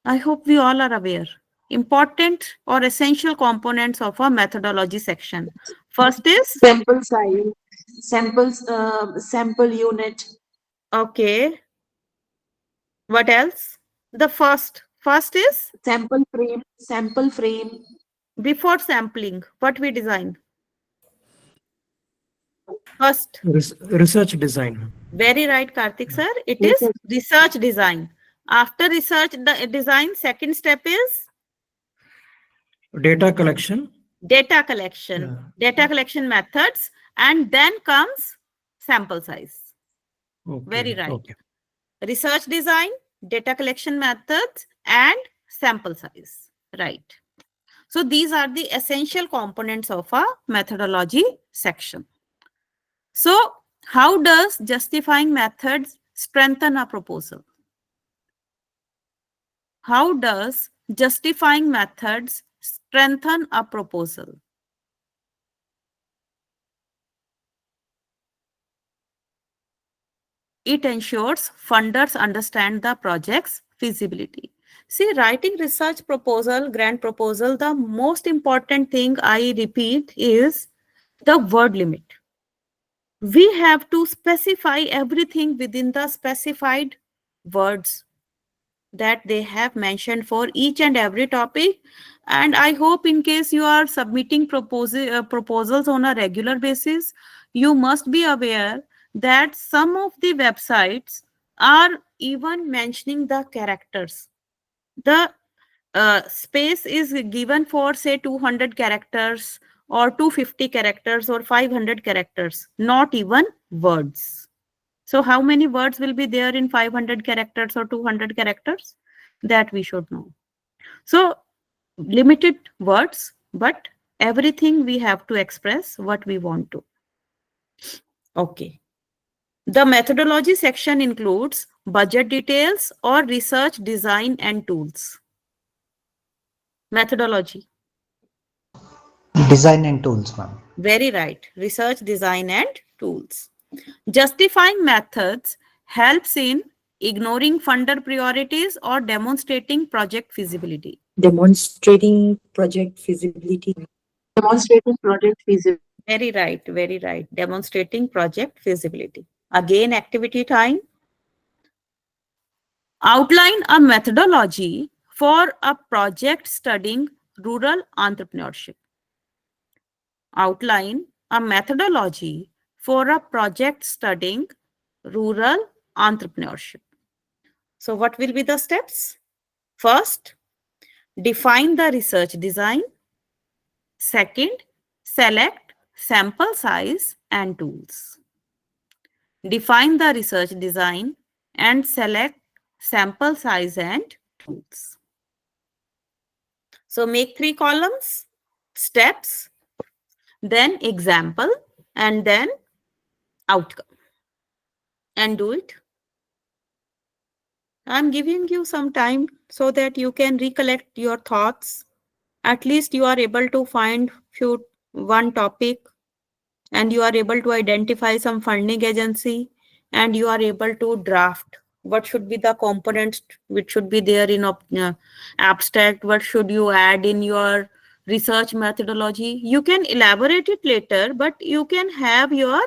I hope we all are aware. Important or essential components of a methodology section. First is Sample size, sample unit. okay. What else? The first is Sample frame. before sampling. What we design? First. Research design. Very right, Karthik sir. It is research design. After research design, second step is Data collection. data collection. Data collection methods, and then comes sample size. Okay. Very right. Okay. Research design, data collection methods, and sample size. Right. So these are the essential components of a methodology section. So how does justifying methods strengthen a proposal? How does justifying methods strengthen a proposal? It ensures funders understand the project's feasibility. See, writing research proposal, grant proposal, the most important thing I repeat is the word limit. We have to specify everything within the specified words that they have mentioned for each and every topic. And I hope in case you are submitting proposals on a regular basis, you must be aware that some of the websites are even mentioning the characters. The space is given for say 200 characters or 250 characters or 500 characters, not even words. So how many words will be there in 500 characters or 200 characters? That we should know. So limited words, but everything we have to express what we want to. Okay. The methodology section includes budget details or research design and tools. Methodology. Design and tools, ma'am. Very right. Research design and tools. Justifying methods helps in ignoring funder priorities or demonstrating project feasibility. Demonstrating project feasibility. Demonstrating project feasibility. Very right, very right. Demonstrating project feasibility. Again, activity time. Outline a methodology for a project studying rural entrepreneurship. Outline a methodology for a project studying rural entrepreneurship. So what will be the steps? First, define the research design. Second, select sample size and tools. Define the research design and select sample size and tools. So make 3 columns, steps, then example, and then outcome. And do it. I'm giving you some time so that you can recollect your thoughts. At least you are able to find one topic, and you are able to identify some funding agency, and you are able to draft what should be the components which should be there in abstract, what should you add in your research methodology. You can elaborate it later, but you can have your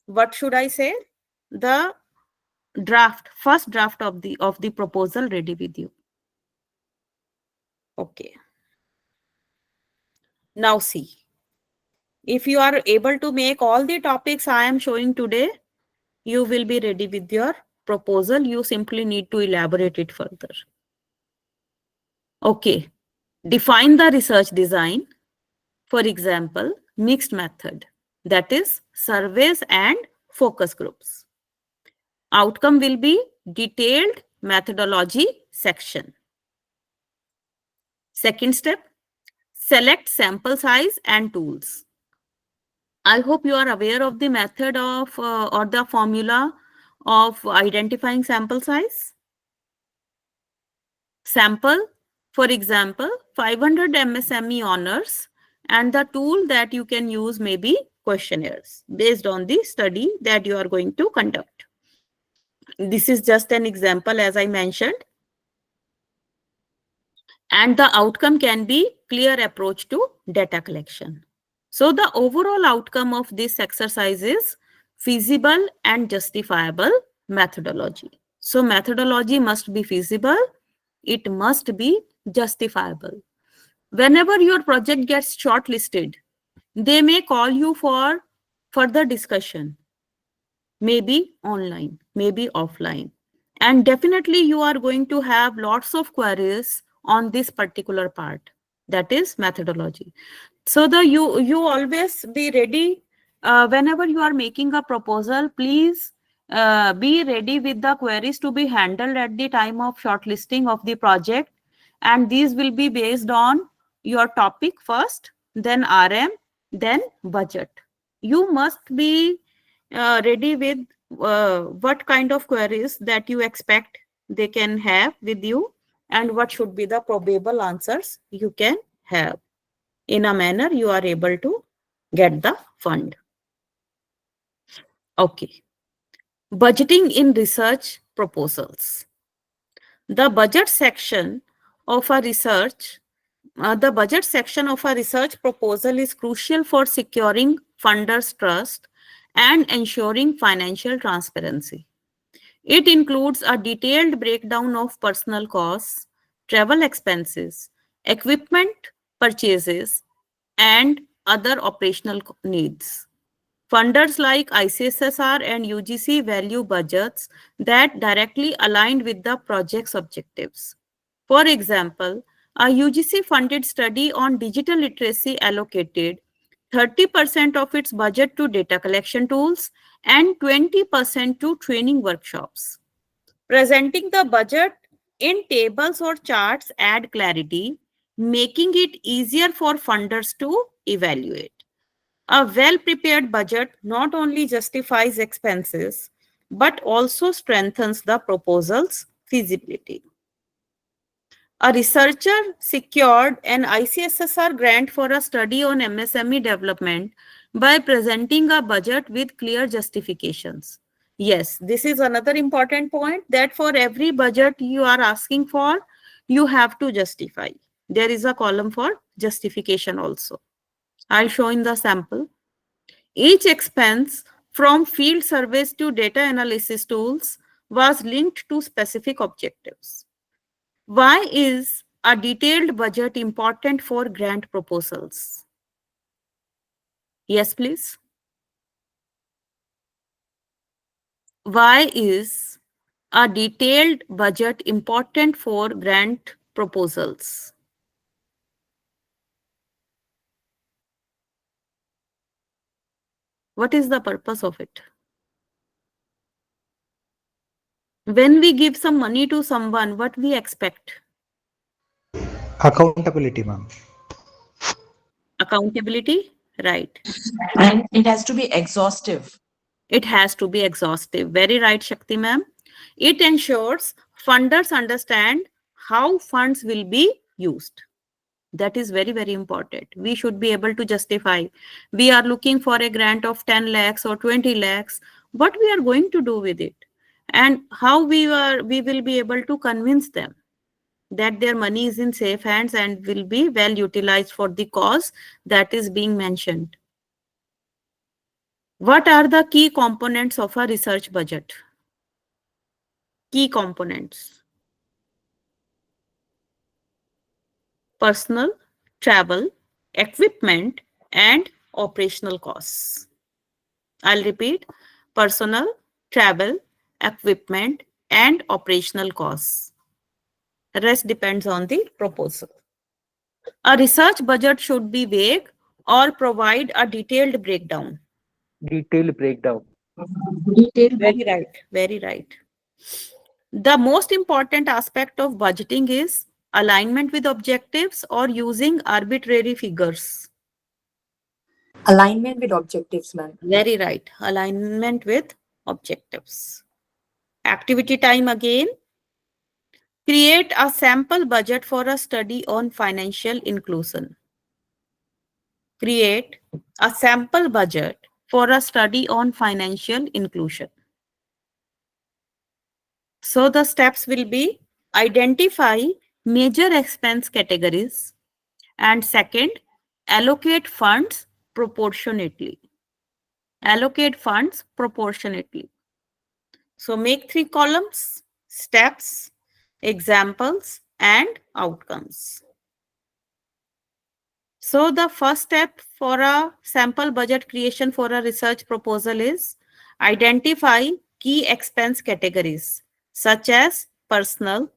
what should I say, the first draft of the proposal ready with you. Okay. Now see, if you are able to make all the topics I am showing today, you will be ready with your proposal. You simply need to elaborate it further. Okay. Define the research design. For example, mixed method, that is surveys and focus groups. Outcome will be detailed methodology section. Second step, select sample size and tools. I hope you are aware of the method of or the formula of identifying sample size. Sample, for example, 500 MSME honors, and the tool that you can use may be questionnaires based on the study that you are going to conduct. This is just an example, as I mentioned. And the outcome can be clear approach to data collection. So the overall outcome of this exercise is feasible and justifiable methodology. So methodology must be feasible, it must be justifiable. Whenever your project gets shortlisted, they may call you for further discussion, maybe online, maybe offline. And definitely you are going to have lots of queries on this particular part, that is methodology. So you always be ready whenever you are making a proposal. Please be ready with the queries to be handled at the time of shortlisting of the project, and these will be based on your topic first, then RM, then budget. You must be ready with what kind of queries that you expect they can have with you, and what should be the probable answers you can have. In a manner you are able to get the fund. Okay. Budgeting in research proposals. The budget section of a research proposal is crucial for securing funders' trust and ensuring financial transparency. It includes a detailed breakdown of personnel costs, travel expenses, equipment purchases, and other operational needs. Funders like ICSSR and UGC value budgets that directly aligned with the project's objectives. For example, a UGC-funded study on digital literacy allocated 30% of its budget to data collection tools and 20% to training workshops. Presenting the budget in tables or charts add clarity, making it easier for funders to evaluate. A well-prepared budget not only justifies expenses, but also strengthens the proposal's feasibility. A researcher secured an ICSSR grant for a study on MSME development by presenting a budget with clear justifications. Yes, this is another important point, that for every budget you are asking for, you have to justify. There is a column for justification also. I'll show in the sample. Each expense from field surveys to data analysis tools was linked to specific objectives. Why is a detailed budget important for grant proposals? Yes, please. Why is a detailed budget important for grant proposals? What is the purpose of it? When we give some money to someone, what we expect? Accountability, ma'am. Accountability, right. And it has to be exhaustive. It has to be exhaustive. Very right, Shakti ma'am. It ensures funders understand how funds will be used. That is very, very important. We should be able to justify. We are looking for a grant of 10 lakhs or 20 lakhs. What we are going to do with it? And how we will be able to convince them that their money is in safe hands and will be well utilized for the cause that is being mentioned. What are the key components of a research budget? Key components. Personal, travel, equipment, and operational costs. I'll repeat. Personal, travel, equipment, and operational costs. The rest depends on the proposal. A research budget should be vague or provide a detailed breakdown. Detailed breakdown. Very right. Very right. The most important aspect of budgeting is alignment with objectives or using arbitrary figures. Alignment with objectives, ma'am. Very right. Alignment with objectives. Activity time again. Create a sample budget for a study on financial inclusion. Create a sample budget for a study on financial inclusion. So the steps will be identify major expense categories, and second, allocate funds proportionately. Allocate funds proportionately. So make 3 columns: steps, examples, and outcomes. So the first step for a sample budget creation for a research proposal is identify key expense categories such as personnel,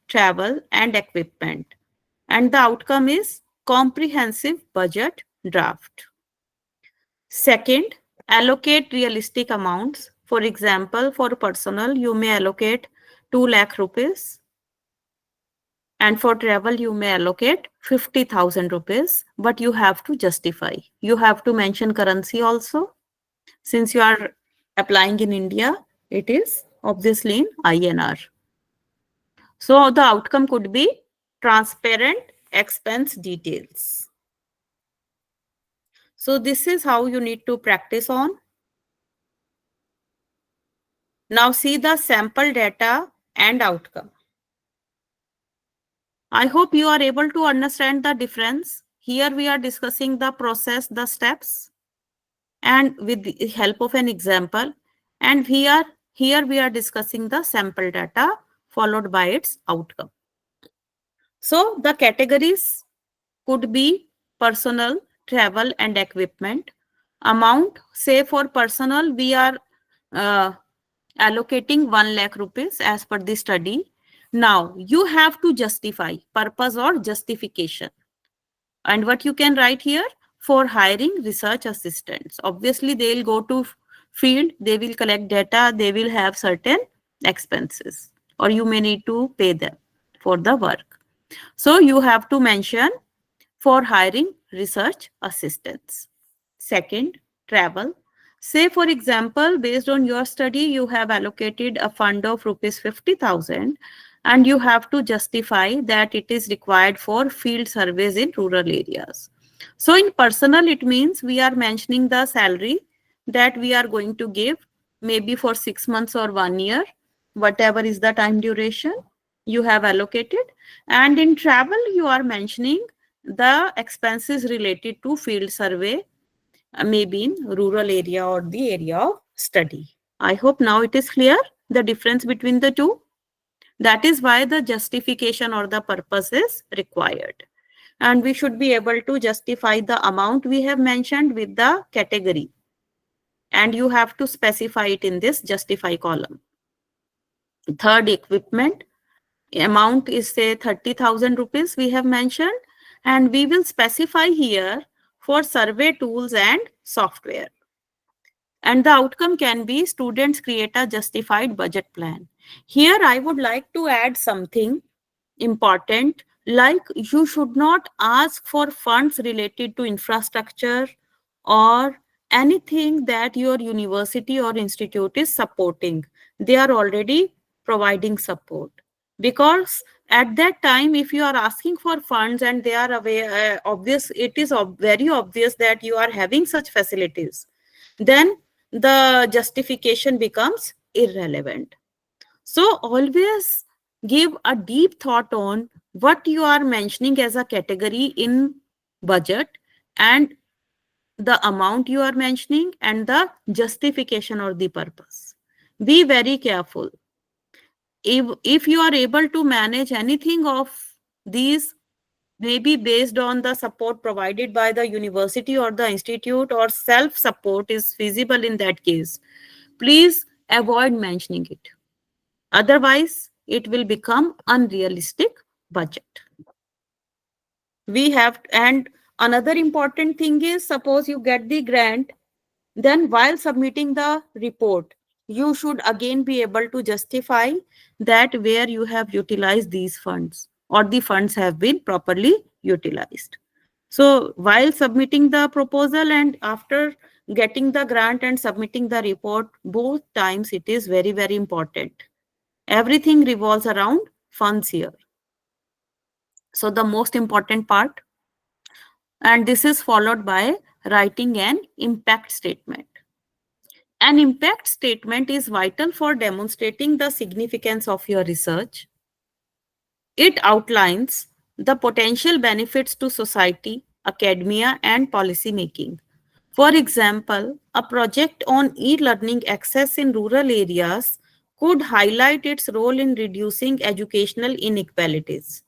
travel, and equipment. And the outcome is comprehensive budget draft. Second, allocate realistic amounts. For example, for personnel, you may allocate 2 lakh rupees. And for travel, you may allocate 50,000 rupees, but you have to justify. You have to mention currency also. Since you are applying in India, it is obviously in INR. So the outcome could be transparent expense details. So this is how you need to practice on. Now see the sample data and outcome. I hope you are able to understand the difference. Here we are discussing the process, the steps, and with the help of an example. And here we are discussing the sample data followed by its outcome. So the categories could be personnel, travel, and equipment. Amount, say for personnel, we are allocating 1 lakh rupees as per the study. Now you have to justify purpose or justification. And what you can write here: for hiring research assistants. Obviously, they'll go to field, they will collect data, they will have certain expenses, or you may need to pay them for the work. So you have to mention for hiring research assistants. Second, travel. Say, for example, based on your study, you have allocated a fund of rupees 50,000 and you have to justify that it is required for field surveys in rural areas. So in personal, it means we are mentioning the salary that we are going to give, maybe for 6 months or 1 year, whatever is the time duration you have allocated. And in travel, you are mentioning the expenses related to field survey, maybe in rural area or the area of study. I hope now it is clear the difference between the two. That is why the justification or the purpose is required. And we should be able to justify the amount we have mentioned with the category. And you have to specify it in this justify column. Third, equipment. Amount is, say, 30,000 rupees we have mentioned. And we will specify here for survey tools and software. And the outcome can be students create a justified budget plan. Here I would like to add something important, like you should not ask for funds related to infrastructure or anything that your university or institute is supporting. They are already providing support. Because at that time, if you are asking for funds and they are aware, it is very obvious that you are having such facilities, then the justification becomes irrelevant. So always give a deep thought on what you are mentioning as a category in budget and the amount you are mentioning and the justification or the purpose. Be very careful. If you are able to manage anything of these, maybe based on the support provided by the university or the institute, or self-support is feasible in that case, please avoid mentioning it. Otherwise, it will become unrealistic budget. And another important thing is, suppose you get the grant, then while submitting the report, you should again be able to justify that where you have utilized these funds or the funds have been properly utilized. So while submitting the proposal and after getting the grant and submitting the report, both times it is very, very important. Everything revolves around funds here. So the most important part, and this is followed by writing an impact statement. An impact statement is vital for demonstrating the significance of your research. It outlines the potential benefits to society, academia, and policy making. For example, a project on e-learning access in rural areas could highlight its role in reducing educational inequalities.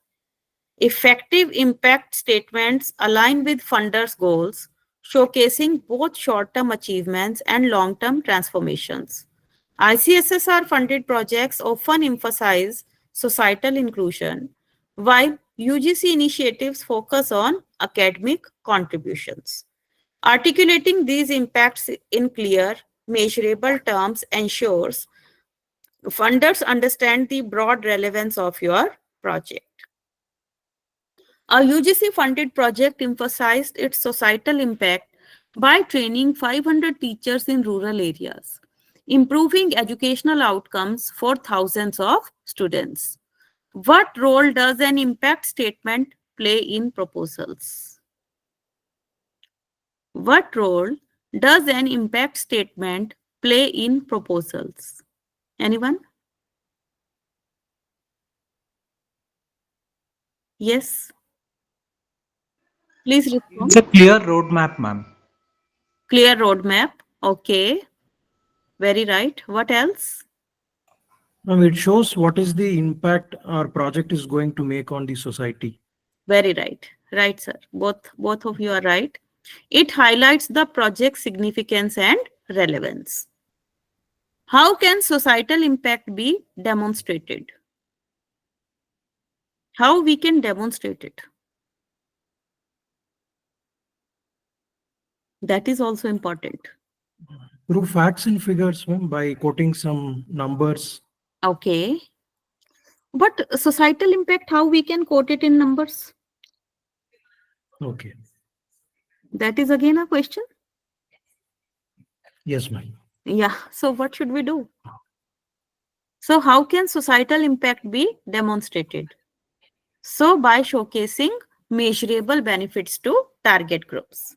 Effective impact statements align with funders' goals, showcasing both short-term achievements and long-term transformations. ICSSR funded projects often emphasize societal inclusion, while UGC initiatives focus on academic contributions. Articulating these impacts in clear, measurable terms ensures funders understand the broad relevance of your project. A UGC-funded project emphasized its societal impact by training 500 teachers in rural areas, improving educational outcomes for thousands of students. What role does an impact statement play in proposals? What role does an impact statement play in proposals? Anyone? Yes. Please respond. It's a clear roadmap, ma'am. Clear roadmap. Okay. Very right. What else? Now it shows what is the impact our project is going to make on the society. Very right. Right, sir. Both of you are right. It highlights the project's significance and relevance. How can societal impact be demonstrated? How we can demonstrate it? That is also important. Through facts and figures, ma'am, by quoting some numbers. Okay. But societal impact, how we can quote it in numbers? Okay. That is again a question. Yes, ma'am. Yeah. So what should we do? So how can societal impact be demonstrated? So by showcasing measurable benefits to target groups.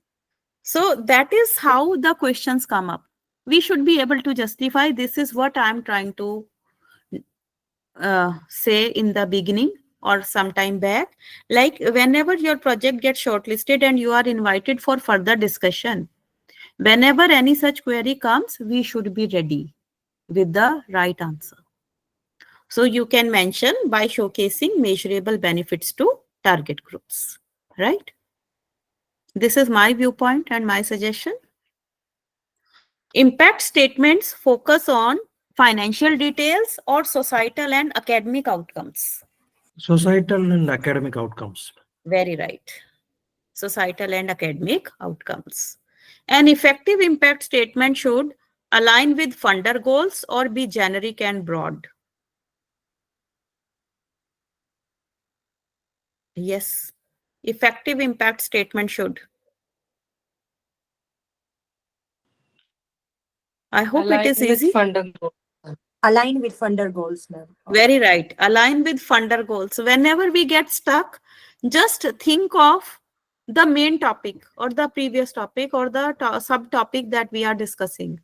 So that is how the questions come up. We should be able to justify this is what I'm trying to say in the beginning or sometime back. Like whenever your project gets shortlisted and you are invited for further discussion, whenever any such query comes, we should be ready with the right answer. So you can mention by showcasing measurable benefits to target groups, right? This is my viewpoint and my suggestion. Impact statements focus on financial details or societal and academic outcomes. Societal and academic outcomes. Very right. Societal and academic outcomes. An effective impact statement should align with funder goals or be generic and broad. Yes, effective impact statement should. I hope it is easy. Align with funder goals, ma'am. Very right. Align with funder goals. Whenever we get stuck, just think of the main topic or the previous topic or the subtopic that we are discussing.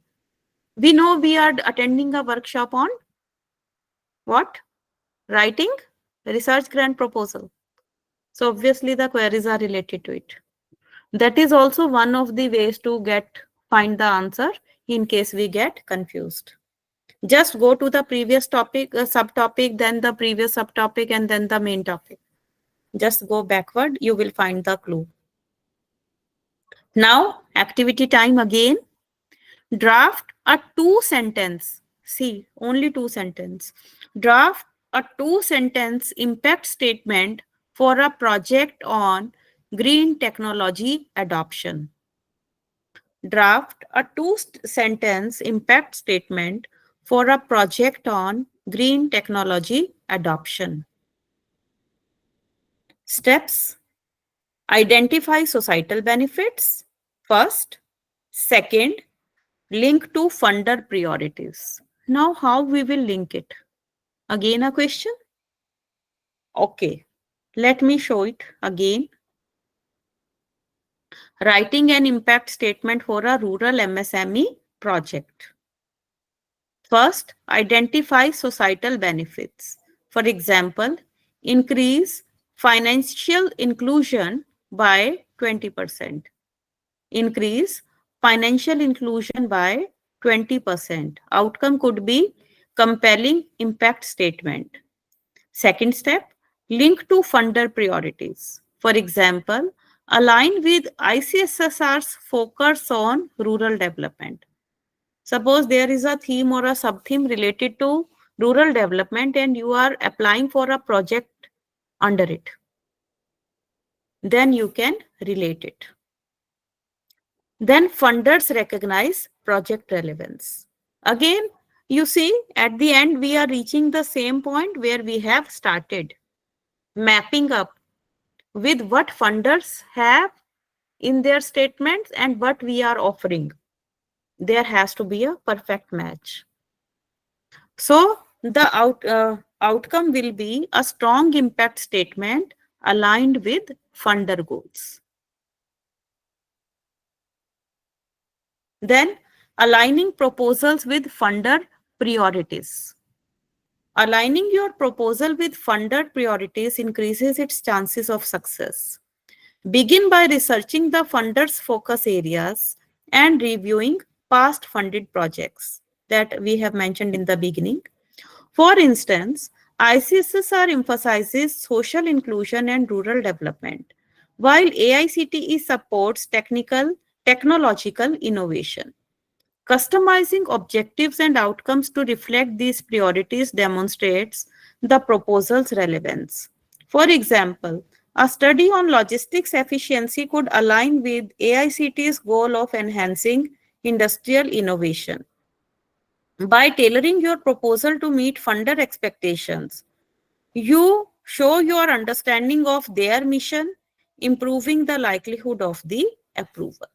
We know we are attending a workshop on what? Writing research grant proposal. So obviously the queries are related to it. That is also one of the ways to find the answer in case we get confused. Just go to the previous topic, subtopic, then the previous subtopic, and then the main topic. Just go backward, you will find the clue. Now, activity time again. Draft a 2-sentence. See, only 2-sentence. Draft a 2-sentence impact statement for a project on green technology adoption. Draft a 2-sentence impact statement for a project on green technology adoption. Steps: identify societal benefits first. Second, link to funder priorities. Now, how we will link it? Again, a question? Okay, let me show it again. Writing an impact statement for a rural MSME project. First, identify societal benefits. For example, increase financial inclusion by 20%. Increase financial inclusion by 20%. Outcome could be compelling impact statement. Second step, link to funder priorities. For example, align with ICSSR's focus on rural development. Suppose there is a theme or a sub-theme related to rural development and you are applying for a project under it. Then you can relate it. Then funders recognize project relevance. Again, you see, at the end, we are reaching the same point where we have started, mapping up with what funders have in their statements and what we are offering. There has to be a perfect match. So the outcome will be a strong impact statement aligned with funder goals. Then aligning proposals with funder priorities. Aligning your proposal with funder priorities increases its chances of success. Begin by researching the funder's focus areas and reviewing past funded projects that we have mentioned in the beginning. For instance, ICSSR emphasizes social inclusion and rural development, while AICTE supports technological innovation. Customizing objectives and outcomes to reflect these priorities demonstrates the proposal's relevance. For example, a study on logistics efficiency could align with AICTE's goal of enhancing industrial innovation. By tailoring your proposal to meet funder expectations, you show your understanding of their mission, improving the likelihood of the approval.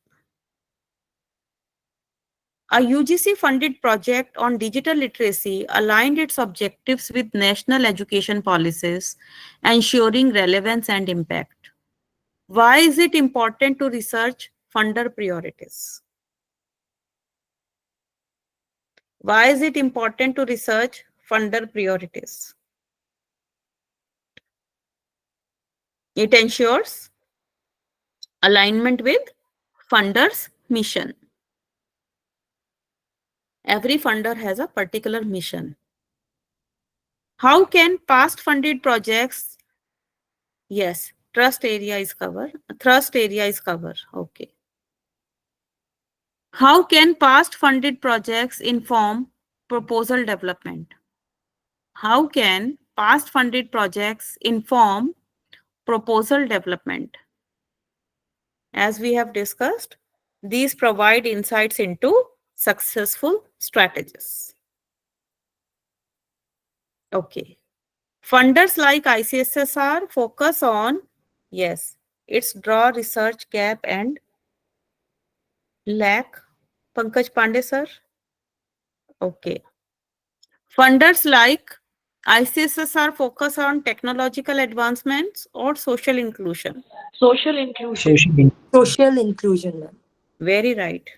A UGC-funded project on digital literacy aligned its objectives with national education policies, ensuring relevance and impact. Why is it important to research funder priorities? Why is it important to research funder priorities? It ensures alignment with funder's mission. Every funder has a particular mission. How can past funded projects? Yes, trust area is covered. Thrust area is covered. Okay. How can past funded projects inform proposal development? How can past funded projects inform proposal development? As we have discussed, these provide insights into successful strategies. Okay. Funders like ICSSR focus on, yes, its draw research gap and lack. Pankaj Pandey, sir. Okay. Funders like ICSSR focus on technological advancements or social inclusion. Social inclusion. Social inclusion, ma'am. Very right.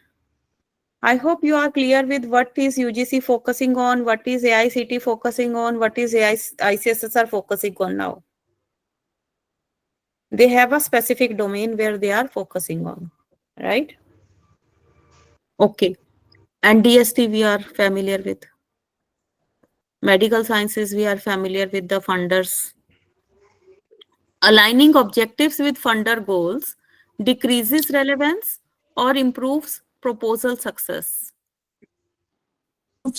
I hope you are clear with what is UGC focusing on, what is AICTE focusing on, what is ICSSR focusing on now. They have a specific domain where they are focusing on, right? Okay. And DST we are familiar with. Medical sciences we are familiar with the funders. Aligning objectives with funder goals decreases relevance or improves proposal success.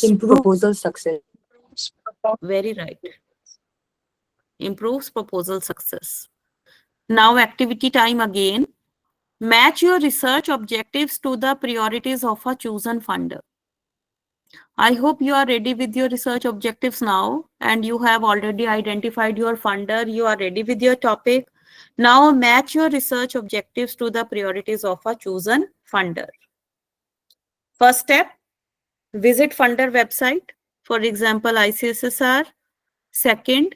Improve proposal success. Very right. Improves proposal success. Now activity time again. Match your research objectives to the priorities of a chosen funder. I hope you are ready with your research objectives now and you have already identified your funder. You are ready with your topic. Now match your research objectives to the priorities of a chosen funder. First step, visit funder website. For example, ICSSR. Second,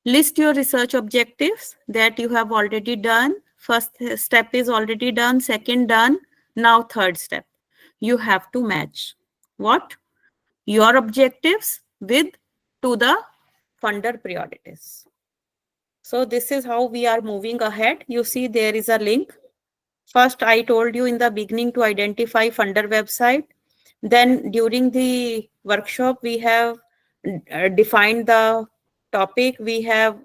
list your research objectives that you have already done. First step is already done. Second done. Now third step. You have to match. What? your objectives with to the funder priorities. So this is how we are moving ahead. You see there is a link. First, I told you in the beginning to identify funder website. Then during the workshop, we have defined the topic, we have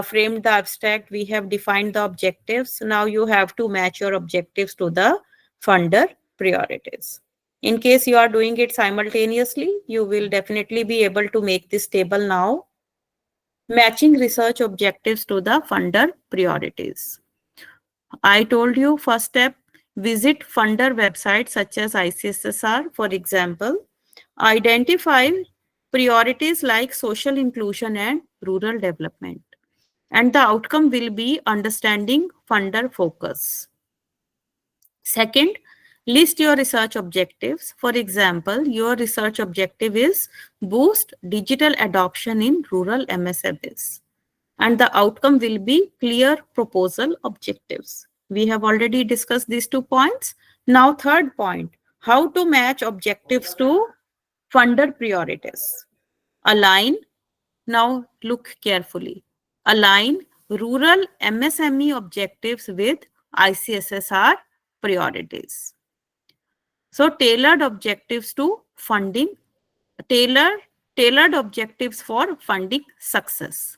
framed the abstract, we have defined the objectives. Now you have to match your objectives to the funder priorities. In case you are doing it simultaneously, you will definitely be able to make this table now. Matching research objectives to the funder priorities. I told you first step, visit funder websites such as ICSSR, for example. Identify priorities like social inclusion and rural development. And the outcome will be understanding funder focus. Second, list your research objectives. For example, your research objective is boost digital adoption in rural MSMEs. And the outcome will be clear proposal objectives. We have already discussed these 2 points. Now, third point, how to match objectives to funder priorities. Align, now look carefully. Align rural MSME objectives with ICSSR priorities. So tailored objectives to funding, tailored objectives for funding success.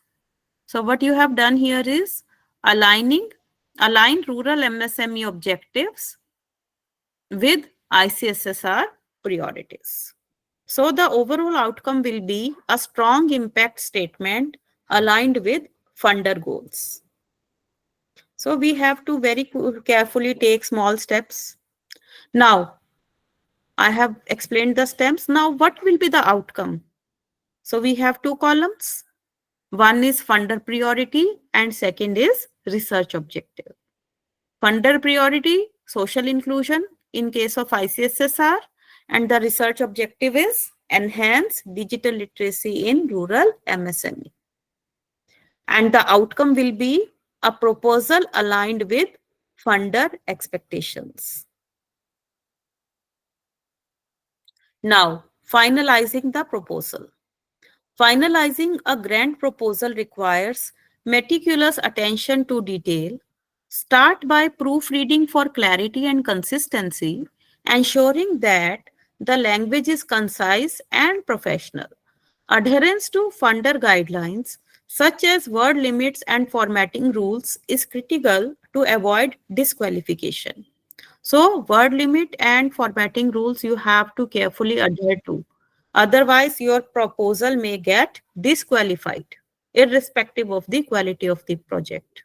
So what you have done here is align rural MSME objectives with ICSSR priorities. So the overall outcome will be a strong impact statement aligned with funder goals. So we have to very carefully take small steps. Now, I have explained the steps. Now, what will be the outcome? So we have 2 columns. One is funder priority and second is research objective. Funder priority, social inclusion in case of ICSSR, and the research objective is enhance digital literacy in rural MSME. And the outcome will be a proposal aligned with funder expectations. Now, finalizing the proposal. Finalizing a grant proposal requires meticulous attention to detail. Start by proofreading for clarity and consistency, ensuring that the language is concise and professional. Adherence to funder guidelines, such as word limits and formatting rules, is critical to avoid disqualification. So, word limit and formatting rules you have to carefully adhere to. Otherwise, your proposal may get disqualified, irrespective of the quality of the project.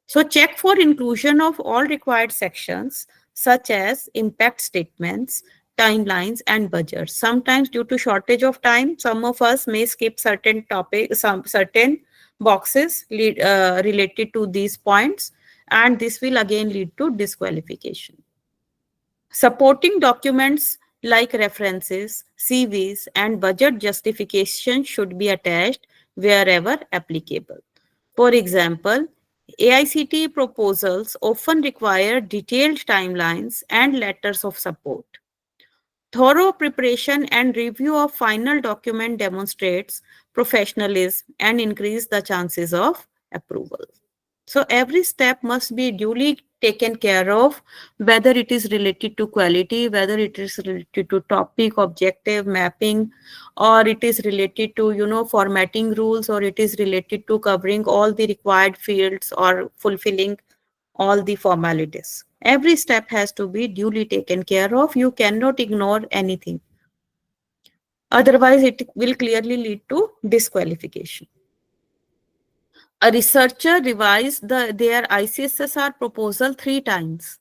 So check for inclusion of all required sections, such as impact statements, timelines, and budgets. Sometimes due to shortage of time, some of us may skip certain topics, certain boxes related to these points, and this will again lead to disqualification. Supporting documents like references, CVs, and budget justification should be attached wherever applicable. For example, AICTE proposals often require detailed timelines and letters of support. Thorough preparation and review of final document demonstrates professionalism and increase the chances of approval. So every step must be duly taken care of, whether it is related to quality, whether it is related to topic, objective, mapping, or it is related to, formatting rules, or it is related to covering all the required fields or fulfilling all the formalities. Every step has to be duly taken care of. You cannot ignore anything. Otherwise, it will clearly lead to disqualification. A researcher revised their ICSSR proposal 3 times,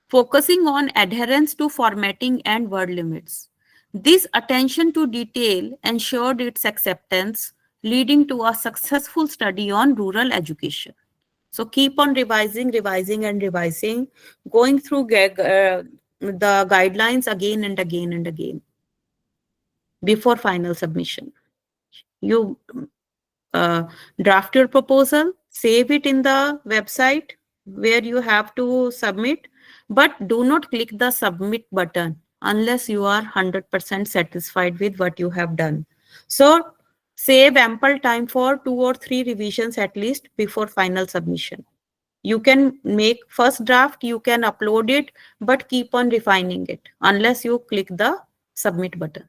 focusing on adherence to formatting and word limits. This attention to detail ensured its acceptance, leading to a successful study on rural education. So keep on revising, and revising, going through the guidelines again and again and again before final submission. You draft your proposal, save it in the website where you have to submit, but do not click the submit button unless you are 100% satisfied with what you have done. So save ample time for 2 or 3 revisions at least before final submission. You can make first draft, you can upload it, but keep on refining it unless you click the submit button.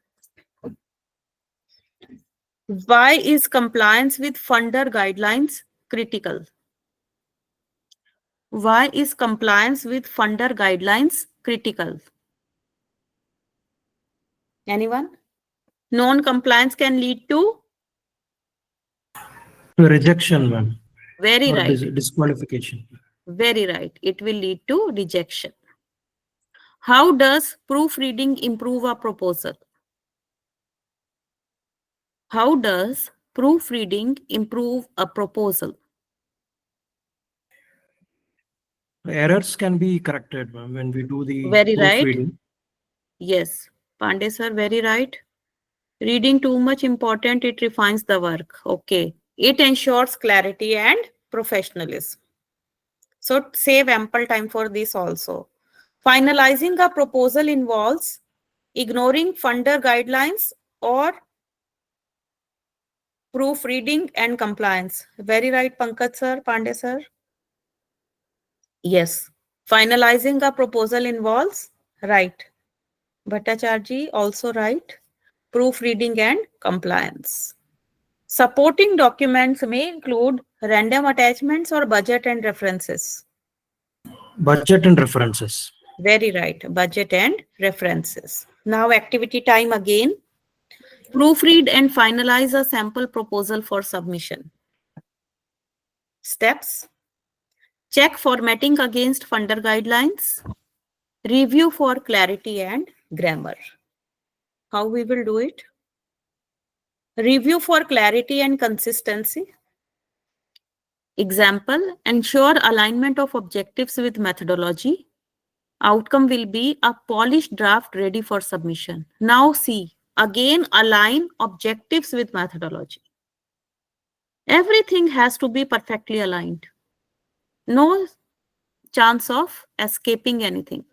Why is compliance with funder guidelines critical? Why is compliance with funder guidelines critical? Anyone? Non-compliance can lead to? Rejection, ma'am. Very Or right. disqualification. Very right. It will lead to rejection. How does proofreading improve a proposal? How does proofreading improve a proposal? Errors can be corrected, ma'am, when we do the Very right. proofreading. Yes. Pandey sir, very right. Reading too much important, it refines the work. Okay. It ensures clarity and professionalism. So save ample time for this also. Finalizing a proposal involves ignoring funder guidelines or proofreading and compliance. Very right, Pankaj sir, Pandey sir. Yes. Finalizing a proposal involves, right. Bhattacharji, also right. Proofreading and compliance. Supporting documents may include random attachments or budget and references. Budget and references. Very right. Budget and references. Now activity time again. Proofread and finalize a sample proposal for submission. Steps. Check formatting against funder guidelines. Review for clarity and grammar. How we will do it? Review for clarity and consistency. Example, ensure alignment of objectives with methodology. Outcome will be a polished draft ready for submission. Now see, again align objectives with methodology. Everything has to be perfectly aligned. No chance of escaping anything.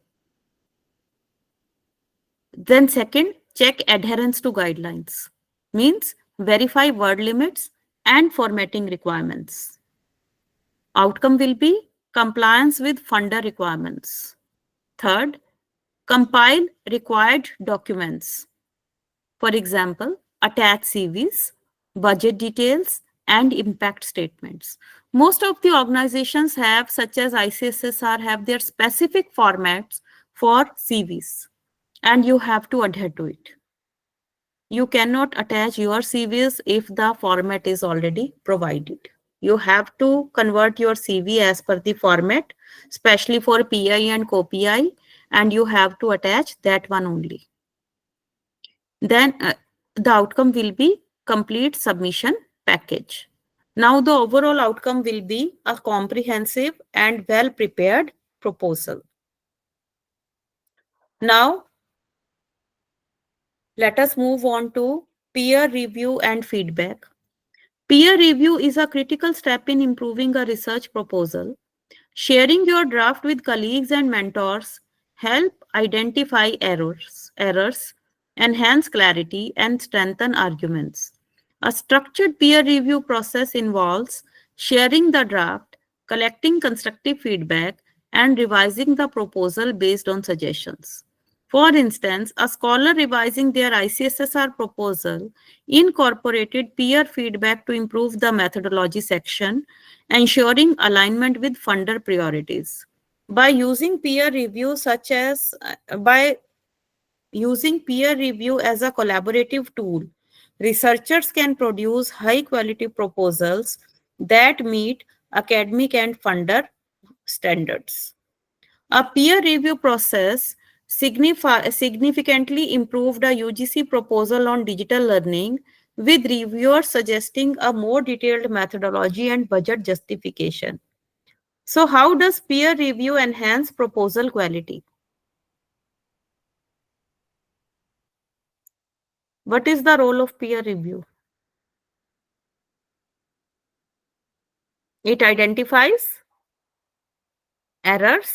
Then second, check adherence to guidelines. Means verify word limits and formatting requirements. Outcome will be compliance with funder requirements. Third, compile required documents. For example, attach CVs, budget details, and impact statements. Most of the organizations have, such as ICSSR, have their specific formats for CVs, and you have to adhere to it. You cannot attach your CVs if the format is already provided. You have to convert your CV as per the format, especially for PI and co-PI, and you have to attach that one only. Then the outcome will be complete submission package. Now the overall outcome will be a comprehensive and well-prepared proposal. Now, let us move on to peer review and feedback. Peer review is a critical step in improving a research proposal. Sharing your draft with colleagues and mentors help identify errors, enhance clarity, and strengthen arguments. A structured peer review process involves sharing the draft, collecting constructive feedback, and revising the proposal based on suggestions. For instance, a scholar revising their ICSSR proposal incorporated peer feedback to improve the methodology section, ensuring alignment with funder priorities. By using peer review as a collaborative tool, researchers can produce high-quality proposals that meet academic and funder standards. A peer review process significantly improved a UGC proposal on digital learning, with reviewers suggesting a more detailed methodology and budget justification. So how does peer review enhance proposal quality? What is the role of peer review? It identifies errors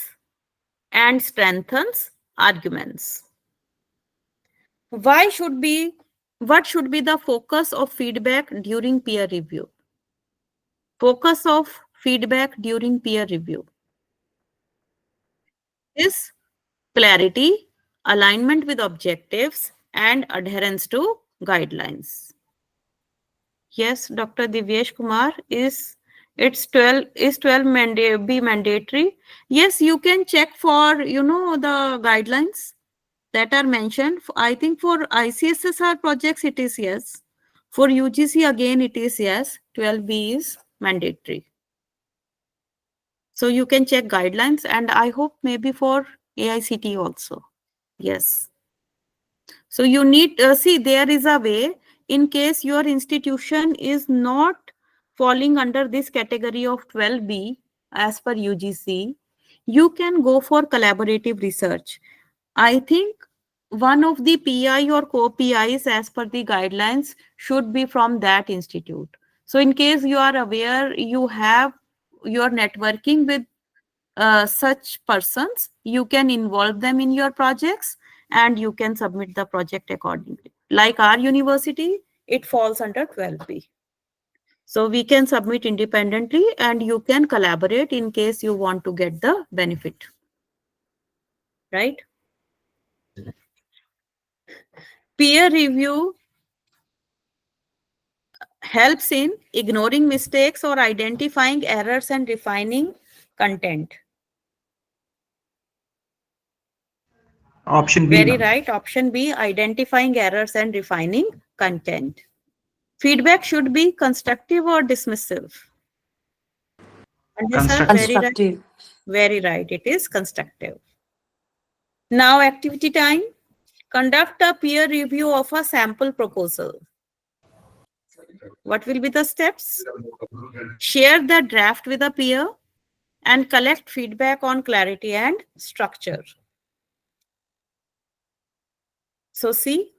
and strengthens arguments. What should be the focus of feedback during peer review? Focus of feedback during peer review is clarity, alignment with objectives, and adherence to guidelines. Yes, Dr. Divyesh Kumar, it's 12 be mandatory? Yes, you can check for the guidelines that are mentioned. I think for ICSSR projects it is yes. For UGC again it is yes. 12B is mandatory. So you can check guidelines, and I hope maybe for AICTE also. Yes. So you need see, there is a way in case your institution is not falling under this category of 12B as per UGC, you can go for collaborative research. I think one of the PI or co-PIs as per the guidelines should be from that institute. So in case you are aware, you are networking with such persons, you can involve them in your projects and you can submit the project accordingly. Like our university, it falls under 12B. So we can submit independently and you can collaborate in case you want to get the benefit. Right? Peer review helps in ignoring mistakes or identifying errors and refining content. Option B. Very right. Option B, identifying errors and refining content. Feedback should be constructive or dismissive? Constructive. Very right. It is constructive. Now, activity time. Conduct a peer review of a sample proposal. What will be the steps? Share the draft with a peer and collect feedback on clarity and structure. So see,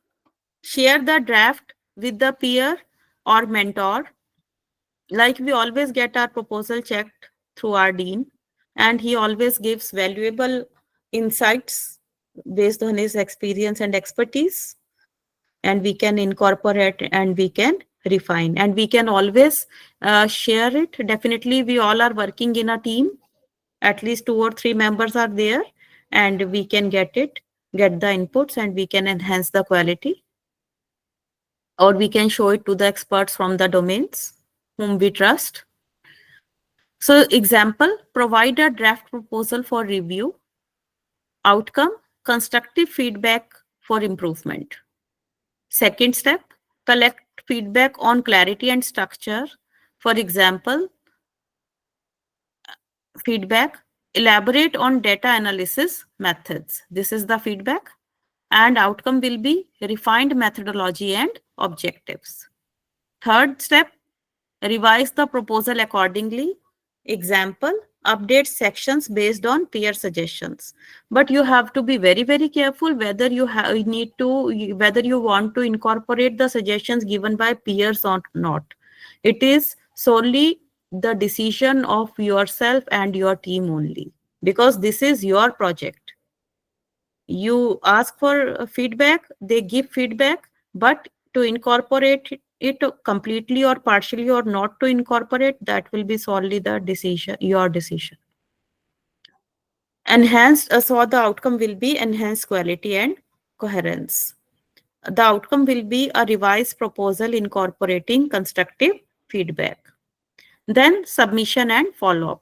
share the draft with the peer or mentor. Like we always get our proposal checked through our dean, and he always gives valuable insights based on his experience and expertise, and we can incorporate and we can refine, and we can always share it. Definitely, we all are working in a team. At least 2 or 3 members are there, and we can get the inputs, and we can enhance the quality, or we can show it to the experts from the domains whom we trust. So example, provide a draft proposal for review. Outcome, constructive feedback for improvement. Second step, collect feedback on clarity and structure. For example, feedback, elaborate on data analysis methods. This is the feedback. And outcome will be refined methodology and objectives. Third step, revise the proposal accordingly. Example, update sections based on peer suggestions. But you have to be very, very careful whether you whether you want to incorporate the suggestions given by peers or not. It is solely the decision of yourself and your team only, because this is your project. You ask for feedback, they give feedback, but to incorporate it completely or partially or not to incorporate, that will be solely the decision, your decision. Enhanced, so the outcome will be enhanced quality and coherence. The outcome will be a revised proposal incorporating constructive feedback. Then submission and follow-up.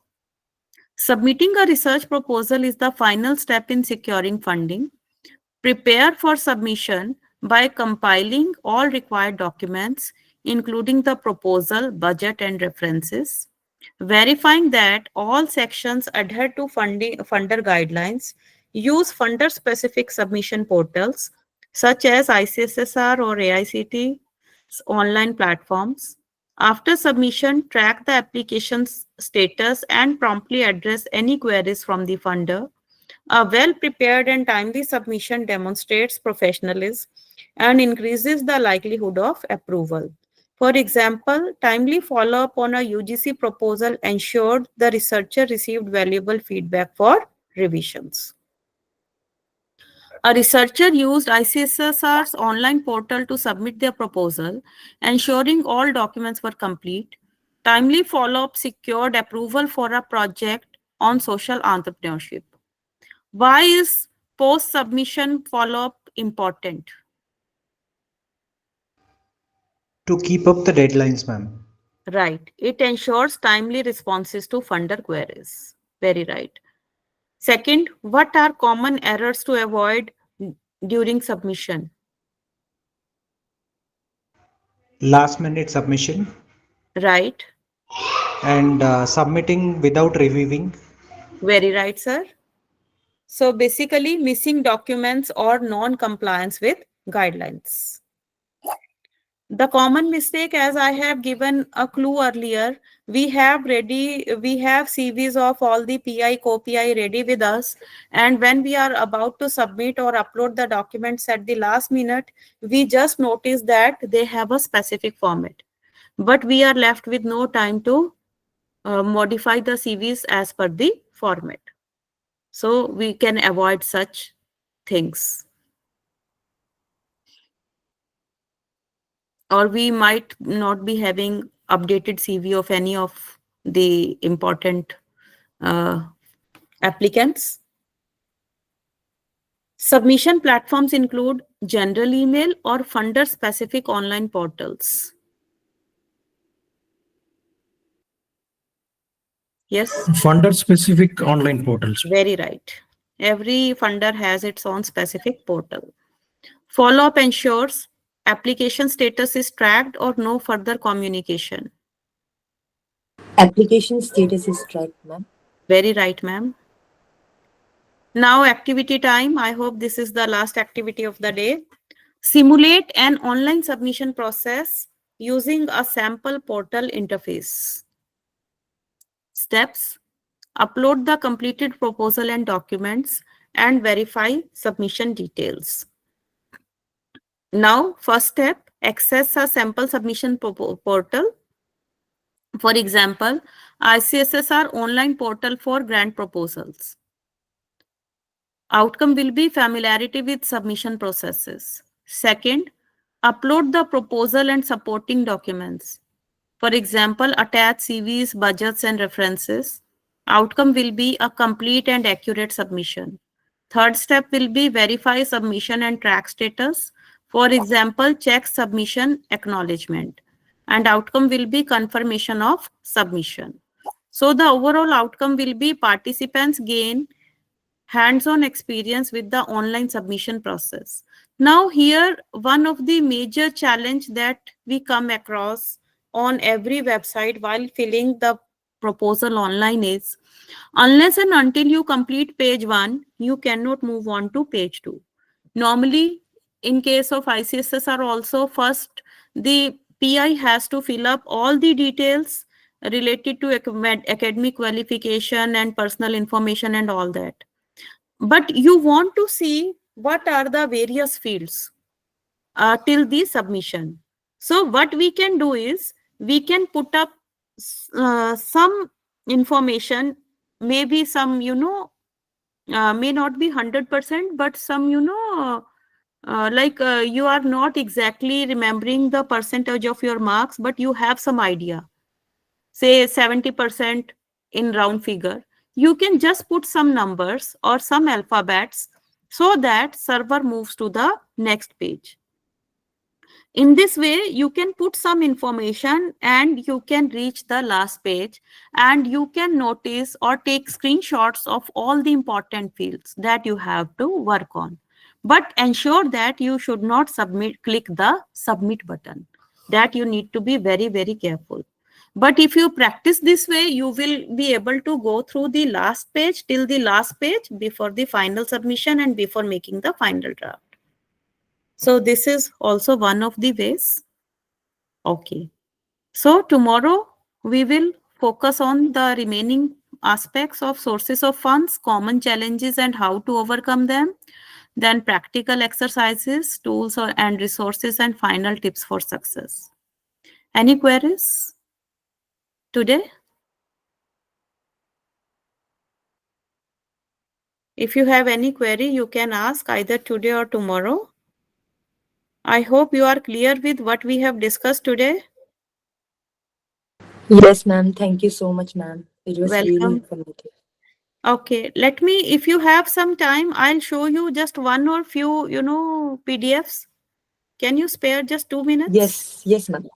Submitting a research proposal is the final step in securing funding. Prepare for submission by compiling all required documents, including the proposal, budget, and references. Verifying that all sections adhere to funder guidelines. Use funder-specific submission portals such as ICSSR or AICTE online platforms. After submission, track the application's status and promptly address any queries from the funder. A well-prepared and timely submission demonstrates professionalism and increases the likelihood of approval. For example, timely follow-up on a UGC proposal ensured the researcher received valuable feedback for revisions. A researcher used ICSSR's online portal to submit their proposal, ensuring all documents were complete. Timely follow-up secured approval for a project on social entrepreneurship. Why is post-submission follow-up important? To keep up the deadlines, ma'am. Right. It ensures timely responses to funder queries. Very right. Second, what are common errors to avoid during submission? Last minute submission Right. and submitting without reviewing. Very right, sir. So basically, missing documents or non-compliance with guidelines. The common mistake, as I have given a clue earlier, we have CVs of all the PI, co-PI ready with us. And when we are about to submit or upload the documents at the last minute, we just notice that they have a specific format. But we are left with no time to modify the CVs as per the format. So we can avoid such things. Or we might not be having updated CV of any of the important applicants. Submission platforms include general email or funder-specific online portals. Yes? Funder-specific online portals. Very right. Every funder has its own specific portal. Follow-up ensures application status is tracked or no further communication. Application status is tracked, ma'am. Very right, ma'am. Now activity time. I hope this is the last activity of the day. Simulate an online submission process using a sample portal interface. Steps: upload the completed proposal and documents and verify submission details. Now, first step, access a sample submission portal. For example, ICSSR online portal for grant proposals. Outcome will be familiarity with submission processes. Second, upload the proposal and supporting documents. For example, attach CVs, budgets, and references. Outcome will be a complete and accurate submission. Third step will be verify submission and track status. For example, check submission acknowledgement. And outcome will be confirmation of submission. So the overall outcome will be participants gain hands-on experience with the online submission process. Now here, one of the major challenge that we come across on every website while filling the proposal online is, unless and until you complete page 1, you cannot move on to page 2. Normally, in case of ICSSR also, first the PI has to fill up all the details related to academic qualification and personal information and all that. But you want to see what are the various fields till the submission. So what we can do is we can put up some information, maybe some, may not be 100%, but some, you are not exactly remembering the percentage of your marks, but you have some idea, say 70% in round figure. You can just put some numbers or some alphabets so that server moves to the next page. In this way, you can put some information and you can reach the last page, and you can notice or take screenshots of all the important fields that you have to work on. But ensure that you should not click the submit button. That you need to be very, very careful. But if you practice this way, you will be able to go through the last page till the last page before the final submission and before making the final draft. So this is also one of the ways. Okay. So tomorrow we will focus on the remaining aspects of sources of funds, common challenges and how to overcome them, then practical exercises, tools and resources, and final tips for success. Any queries today? If you have any query, you can ask either today or tomorrow. I hope you are clear with what we have discussed today. Yes, ma'am. Thank you so much, ma'am. It was really Welcome. informative. Okay, let me, if you have some time, I'll show you just one or few, PDFs. Can you spare just 2 minutes? Yes, ma'am.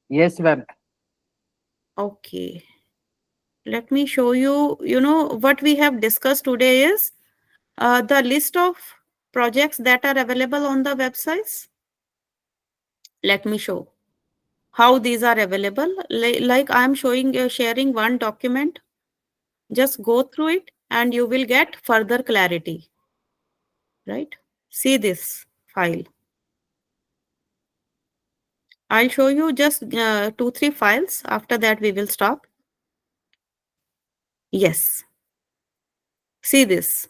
Yes, ma'am. Okay. Let me show you, what we have discussed today is the list of projects that are available on the websites. Let me show how these are available. Like I'm sharing one document. Just go through it and you will get further clarity. Right? See this file. I'll show you just 2-3 files. After that, we will stop. Yes. See this.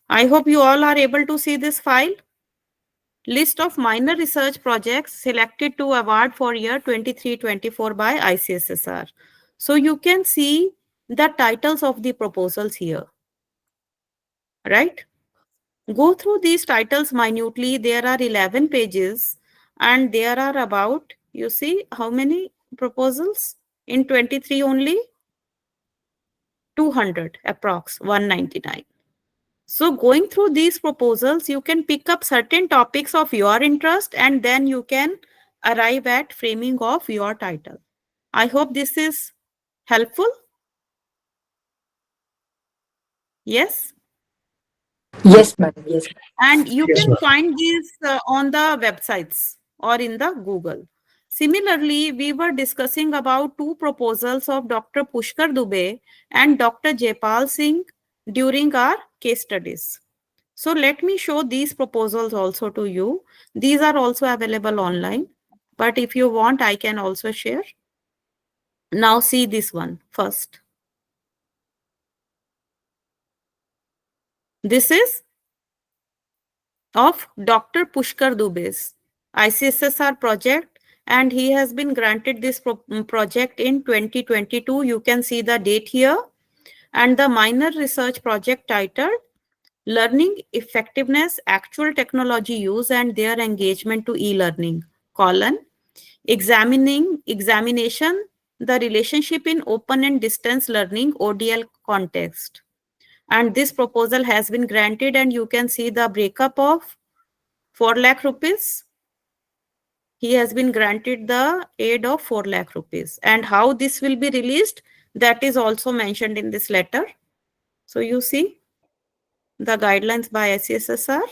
I hope you all are able to see this file. List of minor research projects selected to award for year 23-24 by ICSSR. So you can see the titles of the proposals here. Right? Go through these titles minutely. There are 11 pages and there are about, you see, how many proposals? In 23 only? 200 approx, 199. So going through these proposals, you can pick up certain topics of your interest and then you can arrive at framing of your title. I hope this is helpful. Yes? Yes, ma'am. Yes. And you Yes, can ma'am. find these on the websites or in the Google. Similarly, we were discussing about 2 proposals of Dr. Pushkar Dubey and Dr. Jaipal Singh during our case studies. So let me show these proposals also to you. These are also available online, but if you want, I can also share. Now see this one first. This is of Dr. Pushkar Dubey's ICSSR project, and he has been granted this project in 2022. You can see the date here, and the minor research project titled Learning Effectiveness, Actual Technology Use and Their Engagement to E-Learning, examination, the relationship in open and distance learning ODL context. And this proposal has been granted and you can see the breakup of 4 lakh rupees. He has been granted the aid of 4 lakh rupees. And how this will be released, that is also mentioned in this letter. So you see the guidelines by ICSSR.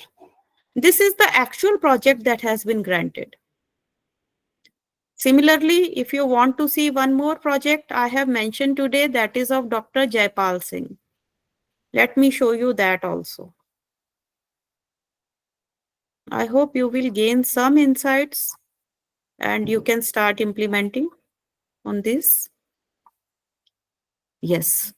This is the actual project that has been granted. Similarly, if you want to see one more project I have mentioned today, that is of Dr. Jaipal Singh. Let me show you that also. I hope you will gain some insights and you can start implementing on this. Yes.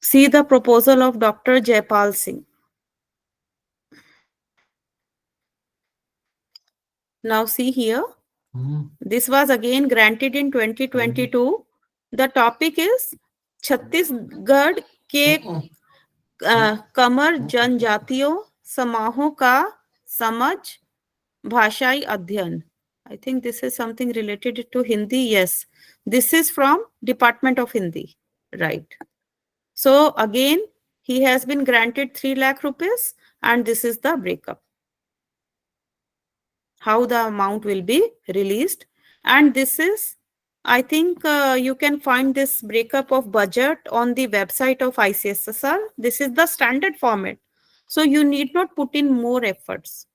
See the proposal of Dr. Jaipal Singh. Now see here. This was again granted in 2022. The topic is Chhattisgarh के कमर जनजातियों समाहों का समझ भाषाई अध्ययन. I think this is something related to Hindi. Yes, this is from Department of Hindi. Right. So again, he has been granted 3 lakh rupees and this is the breakup. How the amount will be released. And this is, I think you can find this breakup of budget on the website of ICSSR. This is the standard format. So you need not put in more efforts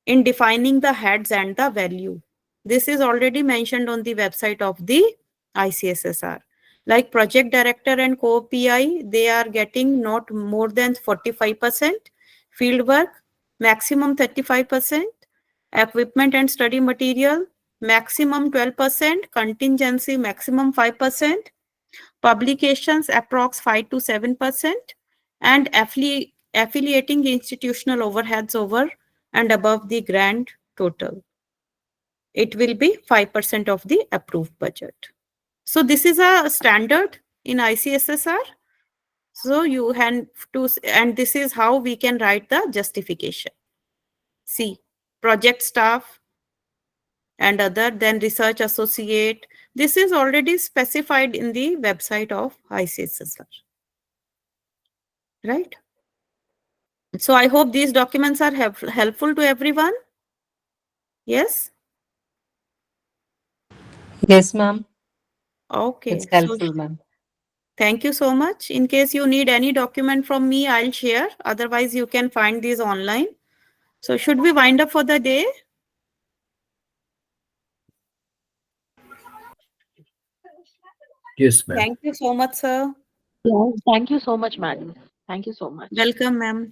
in defining the heads and the value. This is already mentioned on the website of the ICSSR. Like project director and co-PI, they are getting not more than 45%, fieldwork maximum 35%, equipment and study material maximum 12%, contingency maximum 5%, publications approx 5 to 7%, and affiliating institutional overheads over and above the grant total. it will be 5% of the approved budget. So this is a standard in ICSSR. So you have to, and this is how we can write the justification. See, project staff and other, then research associate. This is already specified in the website of ICSSR. Right? So I hope these documents are helpful to everyone. Yes? Yes, ma'am. Okay. It's helpful, ma'am. Thank you so much. In case you need any document from me, I'll share. Otherwise, you can find these online. So should we wind up for the day? Yes, ma'am. Thank you so much, sir. Yes, thank you so much, madam. Thank you so much. Welcome, ma'am.